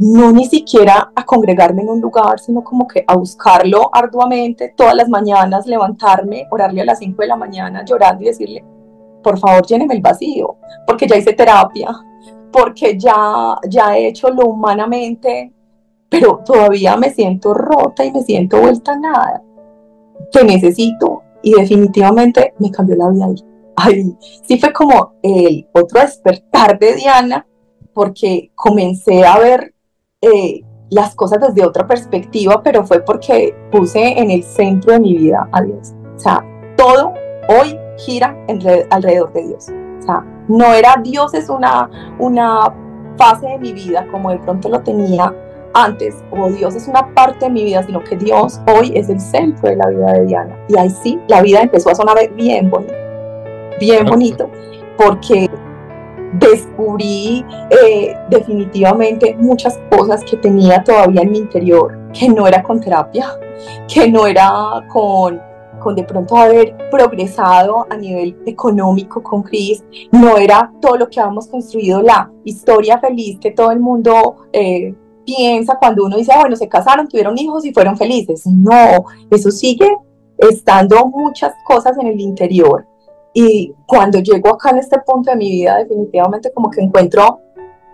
no ni siquiera a congregarme en un lugar, sino como que a buscarlo arduamente todas las mañanas, levantarme, orarle a las 5 de la mañana, llorando y decirle, por favor, lléneme el vacío, porque ya hice terapia, porque ya he hecho lo humanamente, pero todavía me siento rota y me siento vuelta a nada. Te necesito, y definitivamente me cambió la vida ahí. Ay, sí fue como el otro despertar de Diana, porque comencé a ver las cosas desde otra perspectiva, pero fue porque puse en el centro de mi vida a Dios. O sea, todo hoy gira alrededor de Dios. O sea, no era Dios es una fase de mi vida como de pronto lo tenía antes, o Dios es una parte de mi vida, sino que Dios hoy es el centro de la vida de Diana. Y ahí sí, la vida empezó a sonar bien bonito, porque descubrí definitivamente muchas cosas que tenía todavía en mi interior, que no era con terapia, que no era con de pronto haber progresado a nivel económico con Cris, no era todo lo que habíamos construido, la historia feliz que todo el mundo piensa cuando uno dice, bueno, se casaron, tuvieron hijos y fueron felices. No, eso sigue estando muchas cosas en el interior. Y cuando llego acá en este punto de mi vida, definitivamente como que encuentro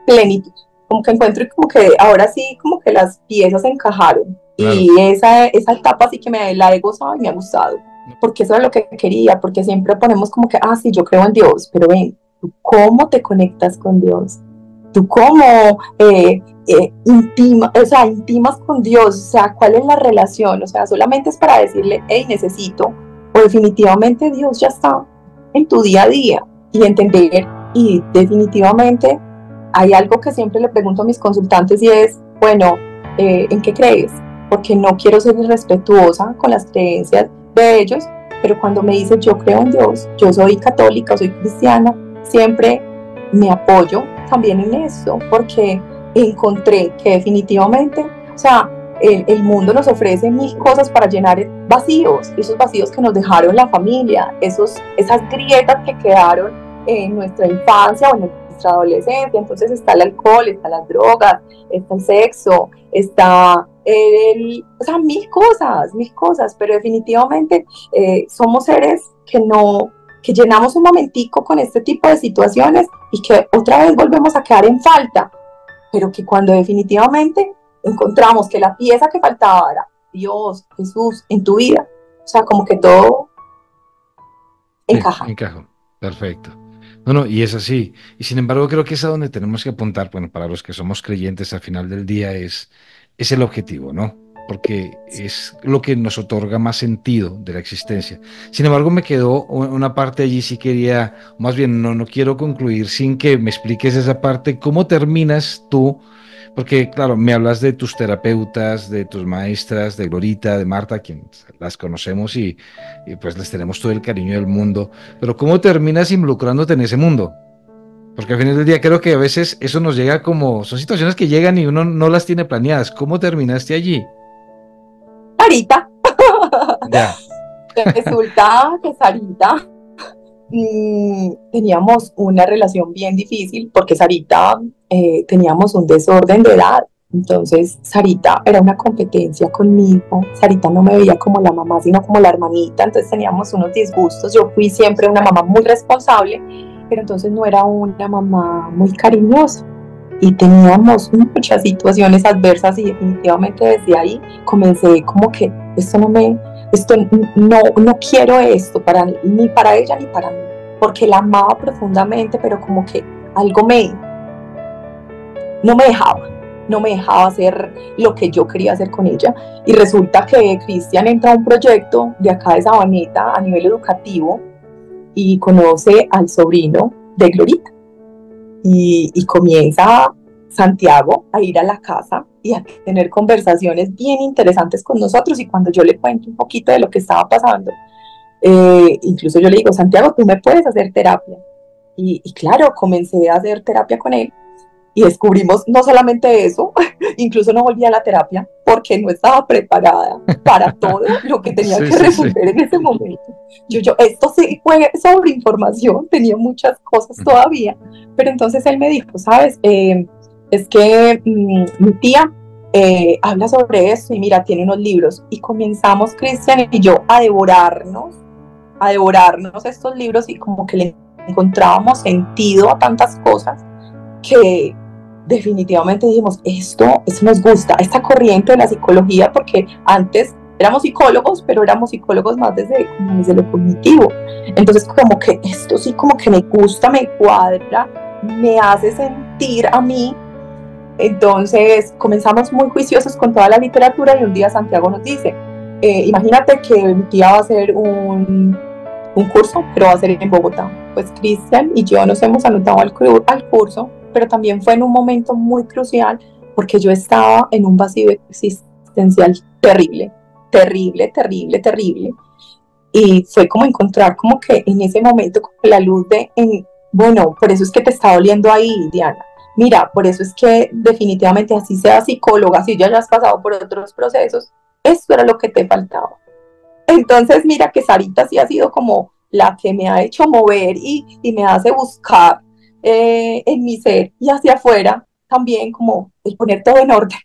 plenitud, como que encuentro como que ahora sí, como que las piezas encajaron. Claro. Y esa etapa sí que la he gozado y me ha gustado, porque eso era lo que quería, porque siempre ponemos como que, sí, yo creo en Dios, pero ven, ¿tú cómo te conectas con Dios? ¿Tú cómo intimas con Dios? O sea, ¿cuál es la relación? O sea, solamente es para decirle, hey, necesito, o definitivamente Dios ya está en tu día a día, y entender, y definitivamente hay algo que siempre le pregunto a mis consultantes y es, bueno, ¿en qué crees? Porque no quiero ser irrespetuosa con las creencias de ellos, pero cuando me dicen yo creo en Dios, yo soy católica, soy cristiana, siempre me apoyo también en eso, porque encontré que definitivamente, o sea, el mundo nos ofrece mil cosas para llenar vacíos, esos vacíos que nos dejaron la familia, esas grietas que quedaron en nuestra infancia o en nuestra adolescencia. Entonces está el alcohol, está las drogas, está el sexo, está o sea, mil cosas, pero definitivamente somos seres que llenamos un momentico con este tipo de situaciones y que otra vez volvemos a quedar en falta, pero que cuando definitivamente encontramos que la pieza que faltaba era Dios, Jesús en tu vida, o sea, como que todo encaja. Encaja, perfecto. No, y es así. Y sin embargo, creo que es a donde tenemos que apuntar, bueno, para los que somos creyentes al final del día es el objetivo, ¿no? Porque es lo que nos otorga más sentido de la existencia. Sin embargo, me quedó una parte allí, sí quería, más bien no quiero concluir sin que me expliques esa parte, ¿cómo terminas tú? Porque, claro, me hablas de tus terapeutas, de tus maestras, de Glorita, de Marta, quienes las conocemos y pues les tenemos todo el cariño del mundo, pero ¿cómo terminas involucrándote en ese mundo? Porque al final del día creo que a veces eso nos llega como, son situaciones que llegan y uno no las tiene planeadas. ¿Cómo terminaste allí? Sarita. Ya. Resulta que Sarita teníamos una relación bien difícil porque Sarita teníamos un desorden de edad. Entonces Sarita era una competencia conmigo. Sarita no me veía como la mamá, sino como la hermanita. Entonces teníamos unos disgustos. Yo fui siempre una mamá muy responsable, pero entonces no era una mamá muy cariñosa. Y teníamos muchas situaciones adversas y definitivamente desde ahí comencé como que no quiero esto ni para ella ni para mí, porque la amaba profundamente, pero como que algo no me dejaba hacer lo que yo quería hacer con ella. Y resulta que Cristian entra a un proyecto de acá de Sabaneta a nivel educativo y conoce al sobrino de Glorita y comienza Santiago a ir a la casa y a tener conversaciones bien interesantes con nosotros. Y cuando yo le cuento un poquito de lo que estaba pasando, incluso yo le digo, Santiago, tú me puedes hacer terapia. Y claro, comencé a hacer terapia con él y descubrimos no solamente eso, incluso no volví a la terapia porque no estaba preparada para todo lo que tenía que resolver en ese momento. Esto sí fue sobre información, tenía muchas cosas todavía, pero entonces él me dijo, ¿sabes? es que mi tía habla sobre esto y mira, tiene unos libros. Y comenzamos, Cristian y yo, a devorarnos estos libros y como que le encontrábamos sentido a tantas cosas que definitivamente dijimos, esto nos gusta, esta corriente de la psicología, porque antes éramos psicólogos, pero éramos psicólogos más desde lo cognitivo. Entonces como que esto sí como que me gusta, me cuadra, me hace sentir a mí. Entonces comenzamos muy juiciosos con toda la literatura y un día Santiago nos dice, imagínate que mi tía va a hacer un curso, pero va a ser en Bogotá. Pues Cristian y yo nos hemos anotado al curso, pero también fue en un momento muy crucial porque yo estaba en un vacío existencial terrible, terrible, terrible, terrible. Y fue como encontrar como que en ese momento como la luz bueno, por eso es que te está doliendo ahí, Diana. Mira, por eso es que definitivamente así sea psicóloga, si ya has pasado por otros procesos, esto era lo que te faltaba. Entonces, mira que Sarita sí ha sido como la que me ha hecho mover y me hace buscar en mi ser y hacia afuera también como el poner todo en orden.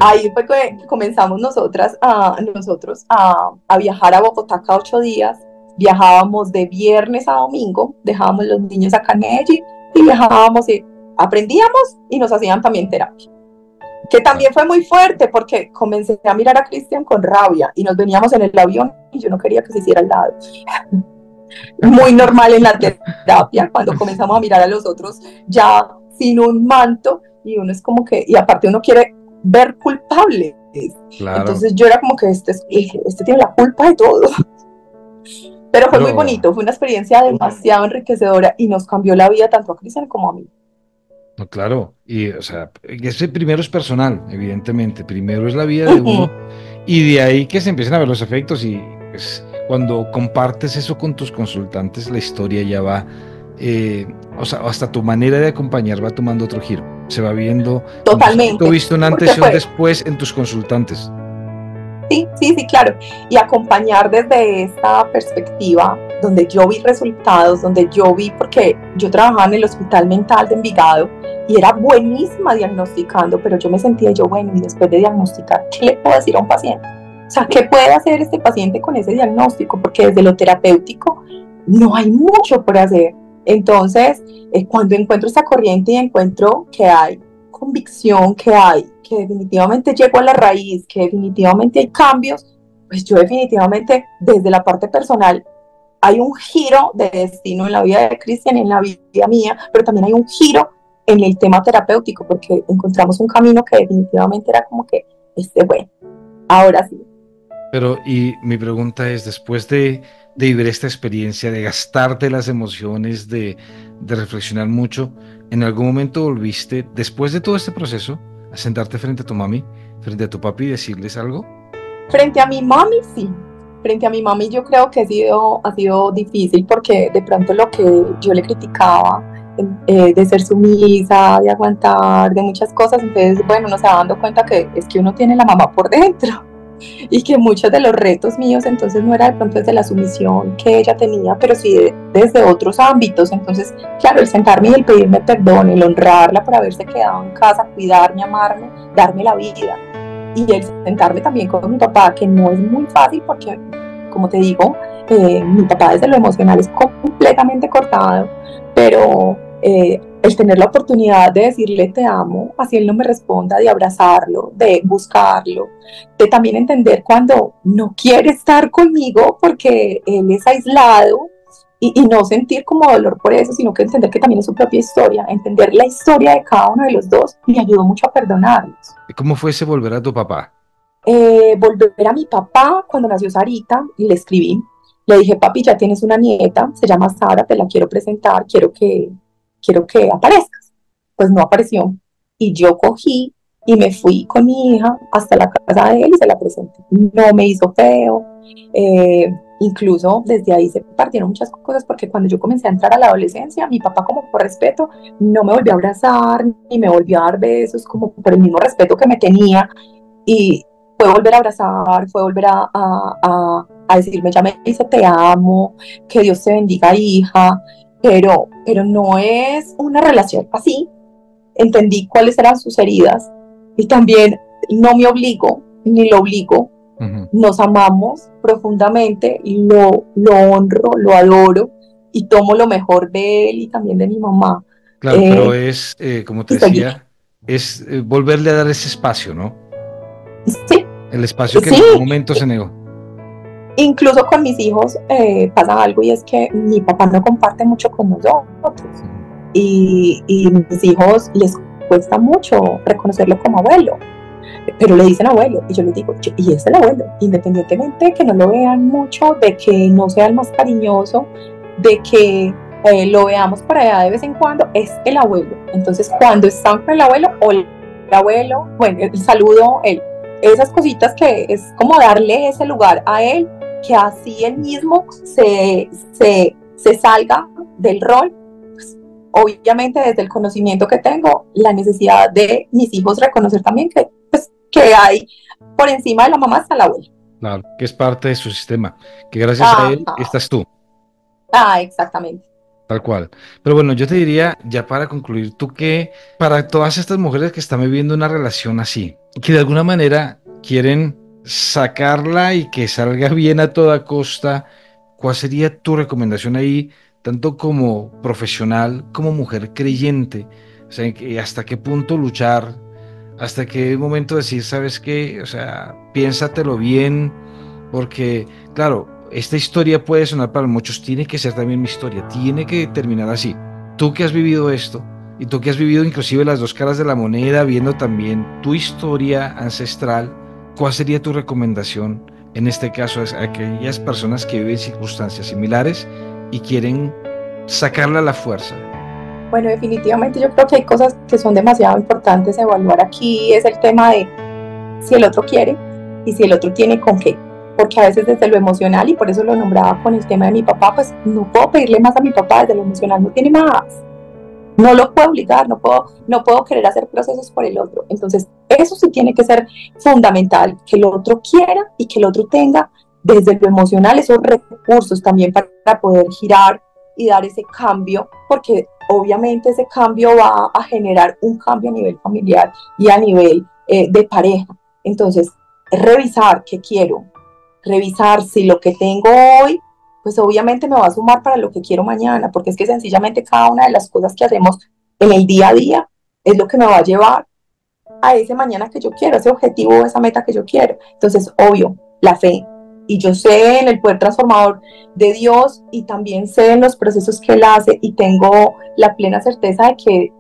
Ahí fue que comenzamos nosotros a viajar a Bogotá cada 8 días. Viajábamos de viernes a domingo, dejábamos los niños acá en Medellín y viajábamos y aprendíamos y nos hacían también terapia. Que también fue muy fuerte porque comencé a mirar a Cristian con rabia y nos veníamos en el avión y yo no quería que se hiciera al lado. Muy normal en la terapia cuando comenzamos a mirar a los otros ya sin un manto y uno es como que, y aparte uno quiere ver culpables. Claro. Entonces yo era como que este tiene la culpa de todo. Pero fue muy bonito, fue una experiencia demasiado enriquecedora y nos cambió la vida tanto a Cristian como a mí. No, claro, y o sea, ese primero es personal, evidentemente, primero es la vida de uno y de ahí que se empiezan a ver los efectos y pues, cuando compartes eso con tus consultantes, la historia ya va, o sea, hasta tu manera de acompañar va tomando otro giro, se va viendo. Totalmente. Tú viste un antes y un después en tus consultantes. Sí, claro. Y acompañar desde esta perspectiva, donde yo vi resultados, donde yo vi, porque yo trabajaba en el Hospital Mental de Envigado y era buenísima diagnosticando, pero yo me sentía bueno, y después de diagnosticar, ¿qué le puedo decir a un paciente? O sea, ¿qué puede hacer este paciente con ese diagnóstico? Porque desde lo terapéutico no hay mucho por hacer. Entonces, cuando encuentro esta corriente y encuentro que hay convicción, que definitivamente llego a la raíz, que definitivamente hay cambios, pues yo definitivamente desde la parte personal hay un giro de destino en la vida de Cristian y en la vida mía, pero también hay un giro en el tema terapéutico porque encontramos un camino que definitivamente era como que, bueno, ahora sí. Pero y mi pregunta es, después de vivir esta experiencia, de gastarte las emociones, de reflexionar mucho, ¿en algún momento volviste, después de todo este proceso, a sentarte frente a tu mami, frente a tu papi y decirles algo? Frente a mi mami, sí. Frente a mi mami yo creo que ha sido difícil porque de pronto lo que yo le criticaba de ser sumisa, de aguantar, de muchas cosas, entonces bueno, uno se va dando cuenta que es que uno tiene la mamá por dentro y que muchos de los retos míos entonces no era de pronto desde la sumisión que ella tenía, pero sí desde otros ámbitos. Entonces claro, el sentarme y el pedirme perdón, el honrarla por haberse quedado en casa, cuidarme, amarme, darme la vida, y el sentarme también con mi papá, que no es muy fácil porque, como te digo, mi papá desde lo emocional es completamente cortado, pero el tener la oportunidad de decirle te amo, así él no me responda, de abrazarlo, de buscarlo, de también entender cuando no quiere estar conmigo porque él es aislado, y no sentir como dolor por eso, sino que entender que también es su propia historia, entender la historia de cada uno de los dos, me ayudó mucho a perdonarlos. ¿Cómo fue ese volver a tu papá? Volver a mi papá cuando nació Sarita, y le escribí, le dije, papi, ya tienes una nieta, se llama Sara, te la quiero presentar, quiero que aparezcas. Pues no apareció, y yo cogí y me fui con mi hija hasta la casa de él y se la presenté. No me hizo feo, incluso desde ahí se partieron muchas cosas porque cuando yo comencé a entrar a la adolescencia, mi papá como por respeto no me volvió a abrazar ni me volvió a dar besos como por el mismo respeto que me tenía, y fue volver a abrazar, fue volver a decirme, ya me dice te amo, que Dios te bendiga hija, pero no es una relación así. entendí cuáles eran sus heridas y también no me obligo ni lo obligo. Nos amamos profundamente, lo honro, lo adoro y tomo lo mejor de él y también de mi mamá. Claro, pero es, como te Y seguir. decía, es volverle a dar ese espacio, ¿no? Sí, El espacio que en sí, algún momento se negó. incluso con mis hijos pasa algo y es que mi papá no comparte mucho con nosotros y mis hijos les cuesta mucho reconocerlo como abuelo, pero le dicen abuelo y yo les digo, y es el abuelo, independientemente de que no lo vean mucho, de que no sea el más cariñoso, de que lo veamos por allá de vez en cuando, es el abuelo. Entonces cuando están con el abuelo o el abuelo, bueno, el saludo, esas cositas que es como darle ese lugar a él, que así él mismo se salga del rol. Pues, obviamente desde el conocimiento que tengo, la necesidad de mis hijos reconocer también que, pues, que hay por encima de la mamá está la abuela. Claro, que es parte de su sistema, que gracias a él estás tú, Exactamente. tal cual. Pero bueno, yo te diría, ya para concluir, tú que para todas estas mujeres que están viviendo una relación así, que de alguna manera quieren sacarla y que salga bien a toda costa, ¿cuál sería tu recomendación ahí, tanto como profesional como mujer creyente? O sea, ¿hasta qué punto luchar? ¿Hasta qué momento decir, sabes qué? O sea, piénsatelo bien, porque, claro, esta historia puede sonar para muchos, tiene que ser también mi historia, tiene que terminar así. Tú que has vivido esto, y tú que has vivido inclusive las dos caras de la moneda, viendo también tu historia ancestral, ¿cuál sería tu recomendación en este caso a aquellas personas que viven circunstancias similares y quieren sacarla a la fuerza? Bueno, definitivamente yo creo que hay cosas que son demasiado importantes a evaluar aquí. Es el tema de si el otro quiere y si el otro tiene con qué. Porque a veces desde lo emocional, y por eso lo nombraba con el tema de mi papá, pues no puedo pedirle más a mi papá desde lo emocional, no tiene más. No lo puedo obligar, no puedo querer hacer procesos por el otro. Entonces, eso sí tiene que ser fundamental, que el otro quiera y que el otro tenga desde lo emocional esos recursos también para poder girar y dar ese cambio, porque obviamente ese cambio va a generar un cambio a nivel familiar y a nivel de pareja. Entonces, revisar qué quiero, revisar si lo que tengo hoy, pues obviamente me va a sumar para lo que quiero mañana, porque es que sencillamente cada una de las cosas que hacemos en el día a día es lo que me va a llevar a ese mañana que yo quiero, ese objetivo, esa meta que yo quiero. Entonces, obvio, la fe. Y yo sé en el poder transformador de Dios y también sé en los procesos que Él hace y tengo la plena certeza de que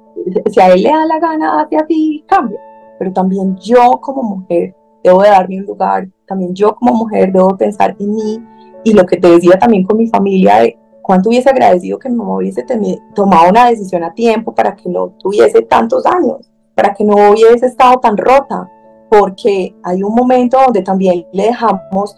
si a Él le da la gana, hacia ti cambia. Pero también yo como mujer debo de darme un lugar, también yo como mujer debo pensar en mí y lo que te decía también con mi familia de cuánto hubiese agradecido que mi mamá hubiese tomado una decisión a tiempo para que no tuviese tantos años, para que no hubiese estado tan rota, porque hay un momento donde también le dejamos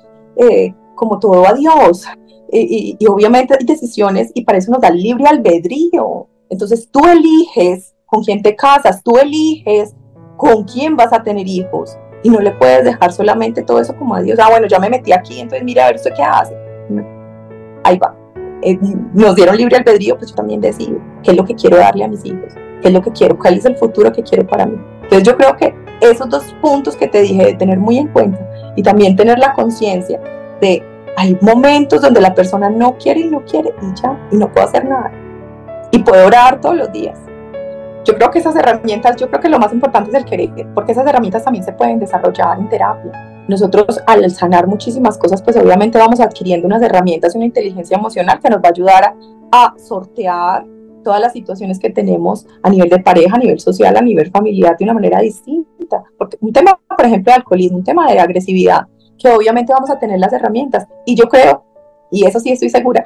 como todo a Dios y obviamente hay decisiones y para eso nos da libre albedrío. Entonces tú eliges con quién te casas, tú eliges con quién vas a tener hijos y no le puedes dejar solamente todo eso como a Dios. Ah, bueno, ya me metí aquí, entonces mira a ver usted qué hace. Ahí va. Nos dieron libre albedrío, pues yo también decido qué es lo que quiero darle a mis hijos, qué es lo que quiero, cuál es el futuro que quiero para mí. Entonces yo creo que esos dos puntos que te dije de tener muy en cuenta y también tener la conciencia de hay momentos donde la persona no quiere y ya, y no puedo hacer nada. Y puedo orar todos los días. Yo creo que esas herramientas, yo creo que lo más importante es el querer, porque esas herramientas también se pueden desarrollar en terapia. Nosotros al sanar muchísimas cosas, pues obviamente vamos adquiriendo unas herramientas y una inteligencia emocional que nos va a ayudar a sortear todas las situaciones que tenemos a nivel de pareja, a nivel social, a nivel familiar de una manera distinta. Porque un tema, por ejemplo, de alcoholismo, un tema de agresividad, que obviamente vamos a tener las herramientas. Y yo creo, y eso sí estoy segura,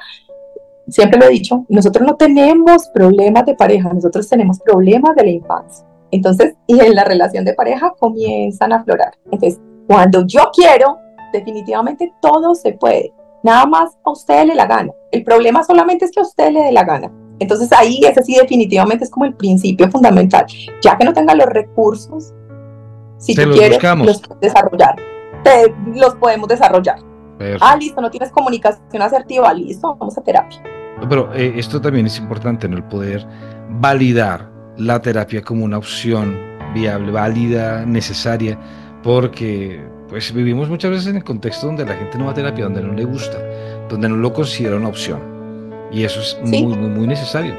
siempre lo he dicho, nosotros no tenemos problemas de pareja, nosotros tenemos problemas de la infancia. Entonces, y en la relación de pareja comienzan a aflorar. Entonces, cuando yo quiero, definitivamente todo se puede. Nada más a usted le la gana. El problema solamente es que a usted le dé la gana. Entonces ahí ese sí definitivamente es como el principio fundamental. Ya que no tenga los recursos, si tú quieres, los puedes desarrollar. Los podemos desarrollar. Perfecto. Ah, listo, no tienes comunicación asertiva, listo, vamos a terapia. Pero esto también es importante, ¿no? El poder validar la terapia como una opción viable, válida, necesaria, porque pues vivimos muchas veces en el contexto donde la gente no va a terapia, donde no le gusta, donde no lo considera una opción. Y eso es Sí, muy, muy, muy necesario,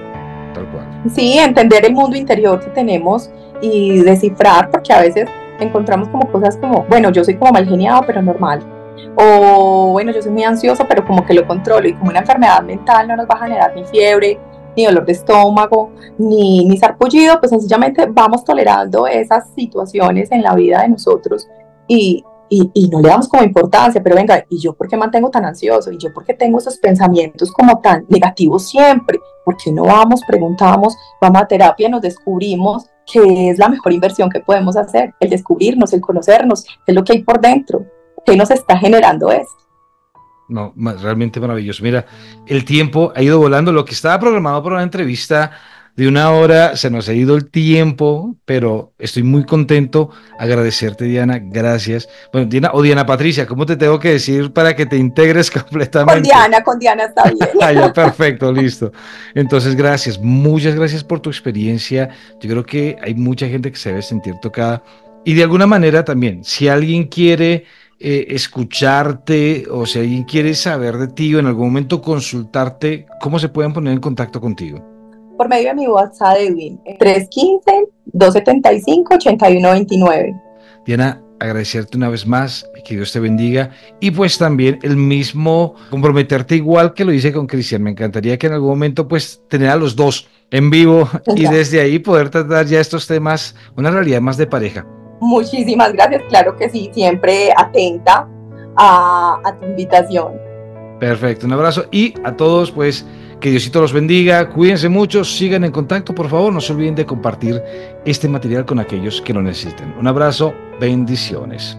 tal cual. sí, entender el mundo interior que tenemos y descifrar, porque a veces encontramos como cosas como, bueno, yo soy como mal geniado, pero normal. O bueno, yo soy muy ansioso, pero como que lo controlo. Y como una enfermedad mental no nos va a generar ni fiebre, ni dolor de estómago, ni sarpullido, pues sencillamente vamos tolerando esas situaciones en la vida de nosotros y no le damos como importancia, pero venga, ¿y yo por qué mantengo tan ansioso? ¿Y yo por qué tengo esos pensamientos como tan negativos siempre? ¿Por qué no vamos, preguntamos, vamos a terapia, nos descubrimos que es la mejor inversión que podemos hacer, el descubrirnos, el conocernos, qué es lo que hay por dentro, qué nos está generando esto? No, realmente maravilloso. Mira, el tiempo ha ido volando. Lo que estaba programado para una entrevista de 1 hora, se nos ha ido el tiempo, pero estoy muy contento. Agradecerte, Diana. Gracias. Bueno, Diana o Diana Patricia, ¿cómo te tengo que decir para que te integres completamente? Con Diana está bien. Ah, ya, perfecto, listo. Entonces, gracias. Muchas gracias por tu experiencia. Yo creo que hay mucha gente que se debe sentir tocada. Y de alguna manera también, si alguien quiere escucharte o si alguien quiere saber de ti o en algún momento consultarte, ¿cómo se pueden poner en contacto contigo? Por medio de mi WhatsApp de Edwin, 315-275-8129. Diana, agradecerte una vez más, que Dios te bendiga y pues también el mismo comprometerte igual que lo hice con Cristian. Me encantaría que en algún momento pues tener a los dos en vivo y desde ahí poder tratar ya estos temas, una realidad más de pareja. Muchísimas gracias, claro que sí, siempre atenta a tu invitación. Perfecto, un abrazo y a todos pues que Diosito los bendiga, cuídense mucho, sigan en contacto, por favor, no se olviden de compartir este material con aquellos que lo necesiten. Un abrazo, bendiciones.